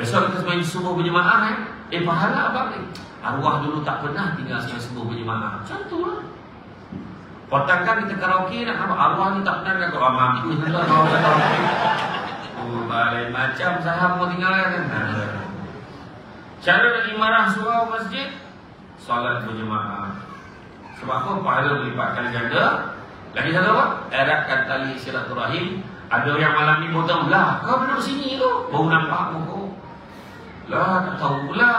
Esok kita sembang subuh berjemaah pahala abang ni. Arwah dulu tak pernah tinggal sembang subuh berjemaah. Macam tu lah. Potangkan kita karaoke nak apa? Arwah ni tak pernah nak kau amam. Lain macam saham mau tinggal kan. Cara nak imarah surau masjid, solat berjemaah. Sebab apa? Pahala berlipat kali ganda. Lagi satu apa? Eratkan tali silaturahim. Ada yang malam ni potong lah. Kau duduk sini tu, baru nampak muka. Lah tak tahu pula.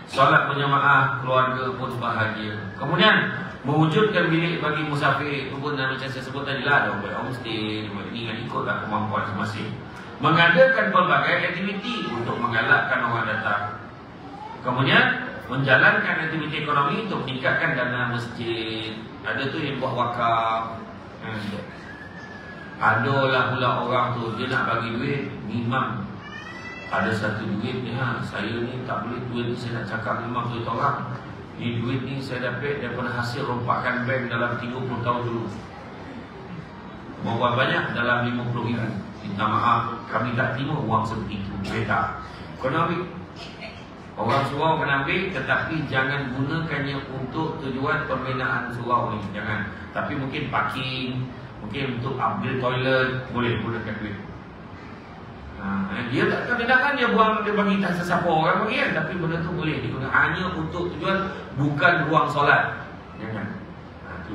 Solat berjemaah, keluarga pun bahagia. Kemudian mewujudkan bilik bagi musafir. Itu pun macam saya sebut tadi lah, ada buat homestay. Ini kan ikutlah kemampuan masing-masing. Mengadakan pelbagai aktiviti untuk menggalakkan orang datang. Kemudian menjalankan aktiviti ekonomi untuk meningkatkan dana masjid. Ada tu yang buat wakaf. Adalah pula orang tu dia nak bagi duit, imam ada satu duit ni, saya ni tak boleh duit ni saya nak cakap imam duit orang. Ni duit ni saya dapat daripada hasil rompakan bank dalam 30 tahun dulu. Berapa banyak? Dalam 50 ribu. Minta maaf, kami tak terima uang seperti itu. Mereka kena ambil. Orang surau kena ambil, tetapi jangan gunakannya untuk tujuan pembinaan surau ni. Jangan. Tapi mungkin parking, mungkin untuk upgrade toilet, boleh gunakan duit. Dia tak kadang-kadang dia buang, dia bagi tak sesiapa orang bagi kan. Tapi benda tu boleh digunakan hanya untuk tujuan bukan ruang solat. Jangan. Tu.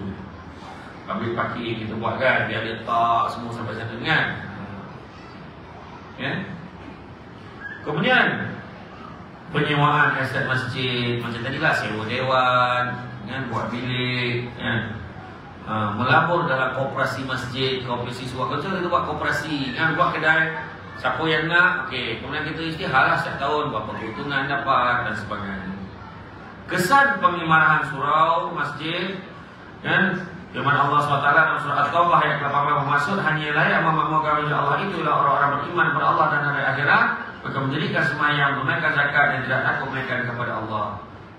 Ambil parking kita buat kan, biar dia tak semua sampai sana kan. Ya. Kemudian penyewaan aset masjid macam tadi lah, sewa dewan kan, buat bilik kan. Melabur dalam koperasi masjid, koperasi surau. Kalau kita buat koperasi kan, buat kedai, siapa yang nak, okey. Kemudian kita isytihar lah setiap tahun berapa keuntungan dapat dan sebagainya. Kesan pengimarahan surau masjid kan, firman Allah SWT dalam surah At-Taubah ayat 18 bermaksud hanya layak memakmurkan wajah Allah itu ialah orang-orang beriman kepada Allah dan hari akhirat, maka mendirikan sembahyang, menunaikan zakat dan tidak takut melainkan kepada Allah,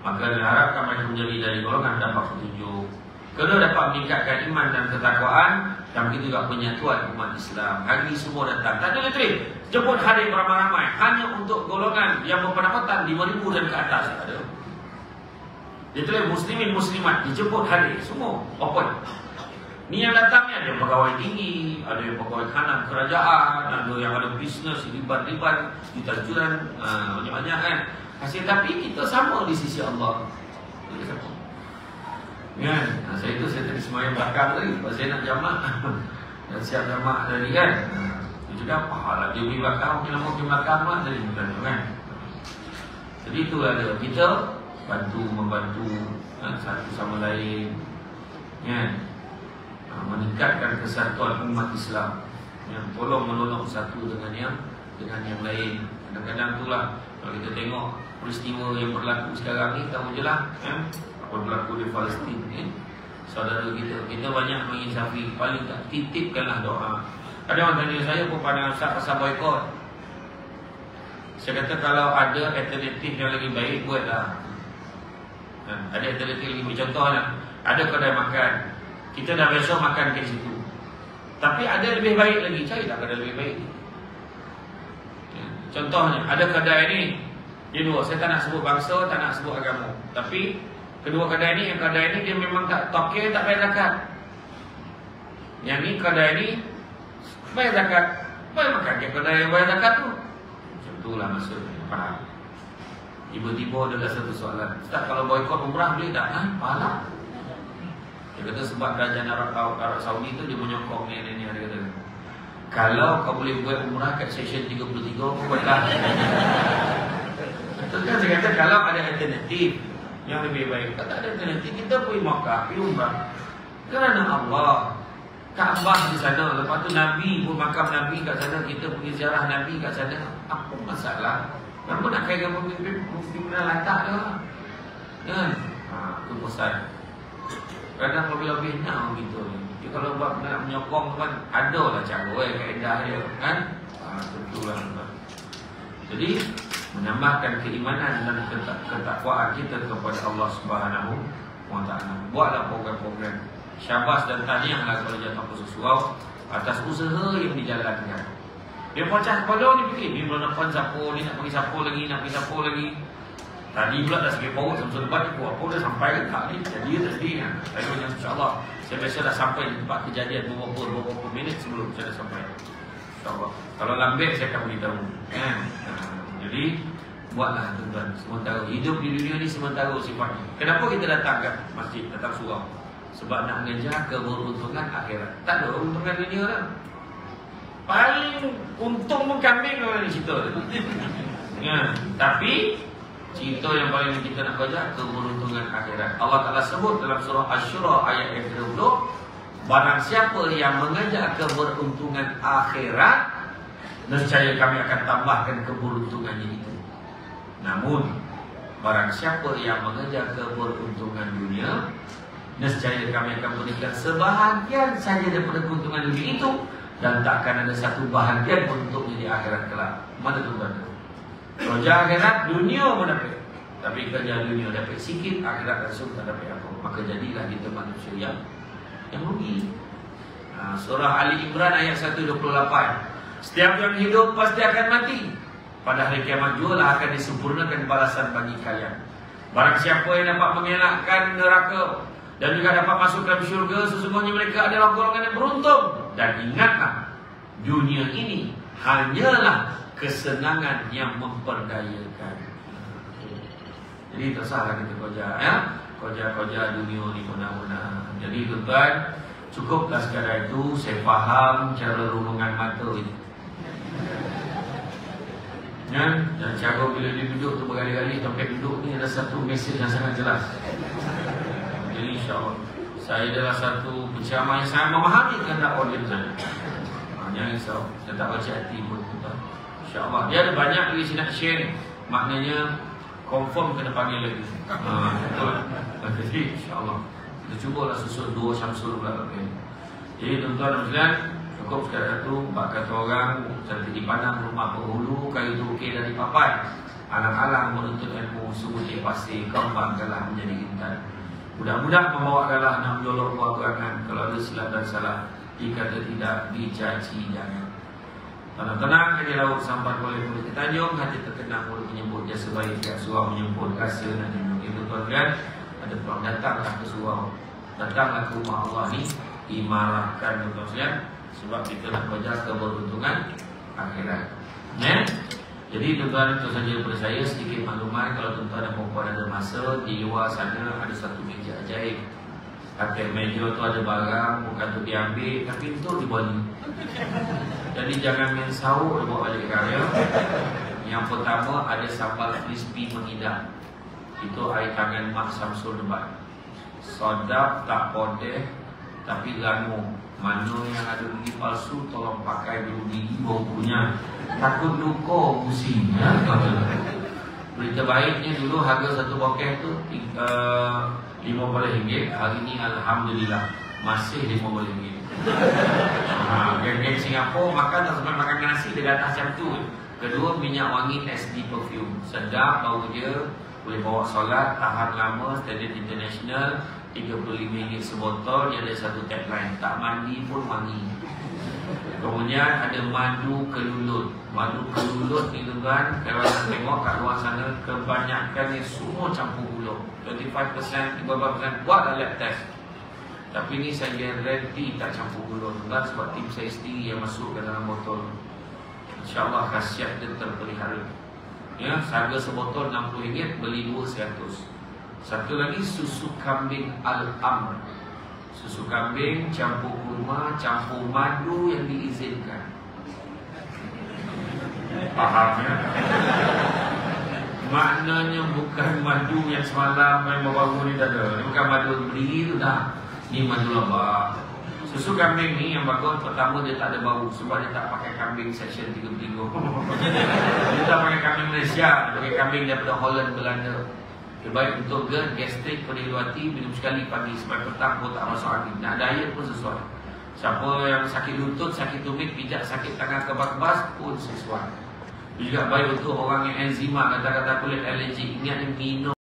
maka diharapkan mereka menjadi dari golongan dapat petunjuk. Kedua, dapat meningkatkan iman dan ketakwaan, dan begitu juga penyatuan umat Islam. Hari ini semua datang, tak ada trip jemput hadir beramai-ramai hanya untuk golongan yang berpendapatan 5,000 dan ke atas. Ada. Itulah muslimin muslimat dijemput hadir semua open. Ni yang datang ni ada pegawai tinggi, ada yang pegawai kanan kerajaan, ada yang ada bisnes ribat-ribat di tajuran, banyak-banyak kan. Hasil tapi kita sama di sisi Allah. Kan? Saya tadi semayang belakang tadi, saya nak jamak dan siap jamak tadi kan. Itu juga pahala dia beri belakang, mungkin lama pergi belakang lah tadi kan. Jadi itu ada kita membantu satu sama lain kan? Meningkatkan kesatuan umat Islam, tolong menolong satu dengan yang lain. Kadang-kadang itulah kalau kita tengok peristiwa yang berlaku sekarang ni, tahu je lah apa berlaku di Palestin ni. Saudara kita banyak menginsafi, paling tak titipkanlah doa. Ada orang tanya saya pun pandangan Ustaz pasal boikot. Saya kata kalau ada alternatif yang lagi baik, buatlah. Ada alternatif lagi, contohnya ada kedai makan, kita dah biasa makan ke situ, tapi ada lebih baik lagi, carilah kedai lebih baik. Contohnya ada kedai ni, dia dua, saya tak nak sebut bangsa, tak nak sebut agama, tapi kedua kedai ni, yang kedai ni dia memang tak tokeh, tak bayar zakat. Yang ni kedai ni bayar zakat, bayar makan ke kedai yang bayar zakat tu. Macam itulah maksudnya, faham? Tiba-tiba ada satu soalan, Ustaz kalau boikot umrah boleh tak? Pahala. Dia kata sebab kerajaan Arab Saudi tu dia menyokong ni dia kata, kalau kau boleh buat umrah kat section 33, kau buatlah. Itu kan saya kata kalau ada alternatif yang lebih baik. Kalau tak ada alternatif, kita pergi Makkah, pergi umrah. Kerana Allah, Kaabah di sana, lepas tu Nabi pun, makam Nabi kat sana, kita pergi ziarah Nabi kat sana. Apa masalah? Kenapa nak kaitkan pimpinan lantak dia lah kan? Itu pesan. Kadang lebih-lebih nak begitu. Tapi kalau buat nak menyokong kan ada lah cara kaedah dia kan. Tentulah tuan. Jadi menambahkan keimanan dan ketakwaan kita kepada Allah Subhanahu wa taala. Buatlah program-program. Syabas dan tahniahlah kalau jatuh ke surau atas usaha yang dijalankan. Dia pecah kepala ni fikir, ni belum nak siapa, ni nak pergi siapa lagi, nak pergi siapa lagi. Tadi pula dah segi paut sampai debat ni, apa dah sampai ke tak ni? Jadi tak jadi kan. Saya yang insya-Allah saya biasa dah sampai di tempat kejadian beberapa minit sebelum saya dah sampai. InsyaAllah. Kalau lambat saya akan beritahu kan? Jadi buatlah tuan-tuan. Sementara hidup di dunia ni sementara sifatnya. Kenapa kita datang ke masjid, datang surau? Sebab nak mengejar keberuntungan akhirat. Tak ada keberuntungan dunia lah. Paling untung pun kambing orang ni cerita ya. Tapi cerita yang paling kita nak kejar keberuntungan akhirat. Allah Ta'ala sebut dalam surah Asy-Syura ayat yang ke-20, barang siapa yang mengejar keberuntungan akhirat, nescaya kami akan tambahkan keberuntungannya itu. Namun barang siapa yang mengejar keberuntungan dunia, nescaya kami akan berikan sebahagian saja daripada keuntungan dunia itu, dan takkan ada satu bahagian pun untuknya di akhirat kelak. Mana tuan-tuan? Kerja akhirat dunia pun dapat, tapi kerja dunia dapat sikit, akhirat langsung tak dapat apa. Maka jadilah kita manusia yang rugi. Surah Ali Imran ayat 128. Setiap yang hidup pasti akan mati. Pada hari kiamat jualah akan disempurnakan balasan bagi kalian. Barang siapa yang dapat mengelakkan neraka dan juga dapat masuk dalam syurga, sesungguhnya mereka adalah golongan yang beruntung. Dan ingatlah, dunia ini hanyalah kesenangan yang memperdayakan. Jadi tak salah kita kerja ya. Kerja dunia ni guna-guna. Jadi tuan-tuan, cukuplah sekadar itu. Saya faham cara runungan mata ini ya? Dan cara bila dia duduk tu berkali-kali sampai duduk ni ada satu mesej yang sangat jelas. Jadi insyaAllah saya adalah satu penceramah yang sangat memahami kehendak audiens saya. Jangan risau, saya tak baca hati pun tuan. InsyaAllah dia ada banyak lagi saya nak share. Maknanya confirm kena panggil lagi. Betul. Jadi insyaAllah kita cubalah susun 2 Syamsul pula. Jadi tuan-tuan dan sekalian, cukup sekadar itu. Bak kata orang, cantik dipandang rumah berhulu, kayu tu okey dari papan. Alang-alang menuntut ilmu, sungguh dia pasti kembangkanlah menjadi intan. Mudah-mudah membawakanlah nak menjolok buah gerangan. Kalau ada silap dan salah, dikata tidak, dicaci jangan. Tenang-tenang di laut sampai boleh mulut kita tanjung, hati terkenang mulut menyebut jasa baik, pihak surau menyebut rasa nak jemput. Itu tuan-tuan, ada peluang datanglah ke surau, datanglah ke rumah Allah ni, imarahkan tuan-tuan, sebab kita nak kejar keberuntungan akhirat. Ya? Jadi tuan-tuan, itu saja daripada saya, sedikit maklumat. Kalau tuan-tuan dan puan-puan ada masa, di luar sana ada satu meja ajaib. Atas meja tu ada barang, bukan tu diambil, tapi itu dibeli. Jadi jangan main sahur bawa balik karya. Yang pertama ada sambal crispy mengidap. Itu air tangan Mak Samsul Debat. Sedap, tak podeh, tapi ganu. Mana yang ada gigi palsu, tolong pakai dulu gigi bau punya. Takut luka pusingnya. Berita baiknya dulu harga satu bokeh tu RM50. Hari ni Alhamdulillah masih RM50. Geng-geng Singapura makan tak sempat makan nasi dekat atas macam tu. Kedua, minyak wangi SD perfume. Sedap bau dia, boleh bawa solat, tahan lama, standard international, RM35 sebotol. Dia ada satu tagline, tak mandi pun wangi. Kemudian ada madu kelulut. Madu kelulut ni tuan, kalau anda tengok kat luar sana, kebanyakan ni semua campur gula. 25%, 15%, buatlah lab test. Tapi ni saya guarantee tak campur gula tuan, sebab tim saya sendiri yang masuk ke dalam botol. InsyaAllah khasiat dia terpelihara. Ya, harga sebotol RM60, beli 2 100. Satu lagi susu kambing Al-Amr. Susu kambing campur kurma, campur madu yang diizinkan. Faham ya? Maknanya bukan madu yang semalam memang baru ni tak ada. Bukan madu berdiri tu dah. Ni madu lebah. Susu kambing ni yang bagus, pertama dia tak ada bau. Sebab dia tak pakai kambing section 3 Dia tak pakai kambing Malaysia, dia pakai kambing daripada Holland, Belanda. Dia baik untuk GERD, gastrik, pada hati, minum sekali pagi, sebab petang pun tak masuk angin. Nak diet pun sesuai. Siapa yang sakit lutut, sakit tumit, pijak sakit tangan kebas-kebas pun sesuai. Juga baik untuk orang yang enzima, kata-kata kulit alergi. Ingat minum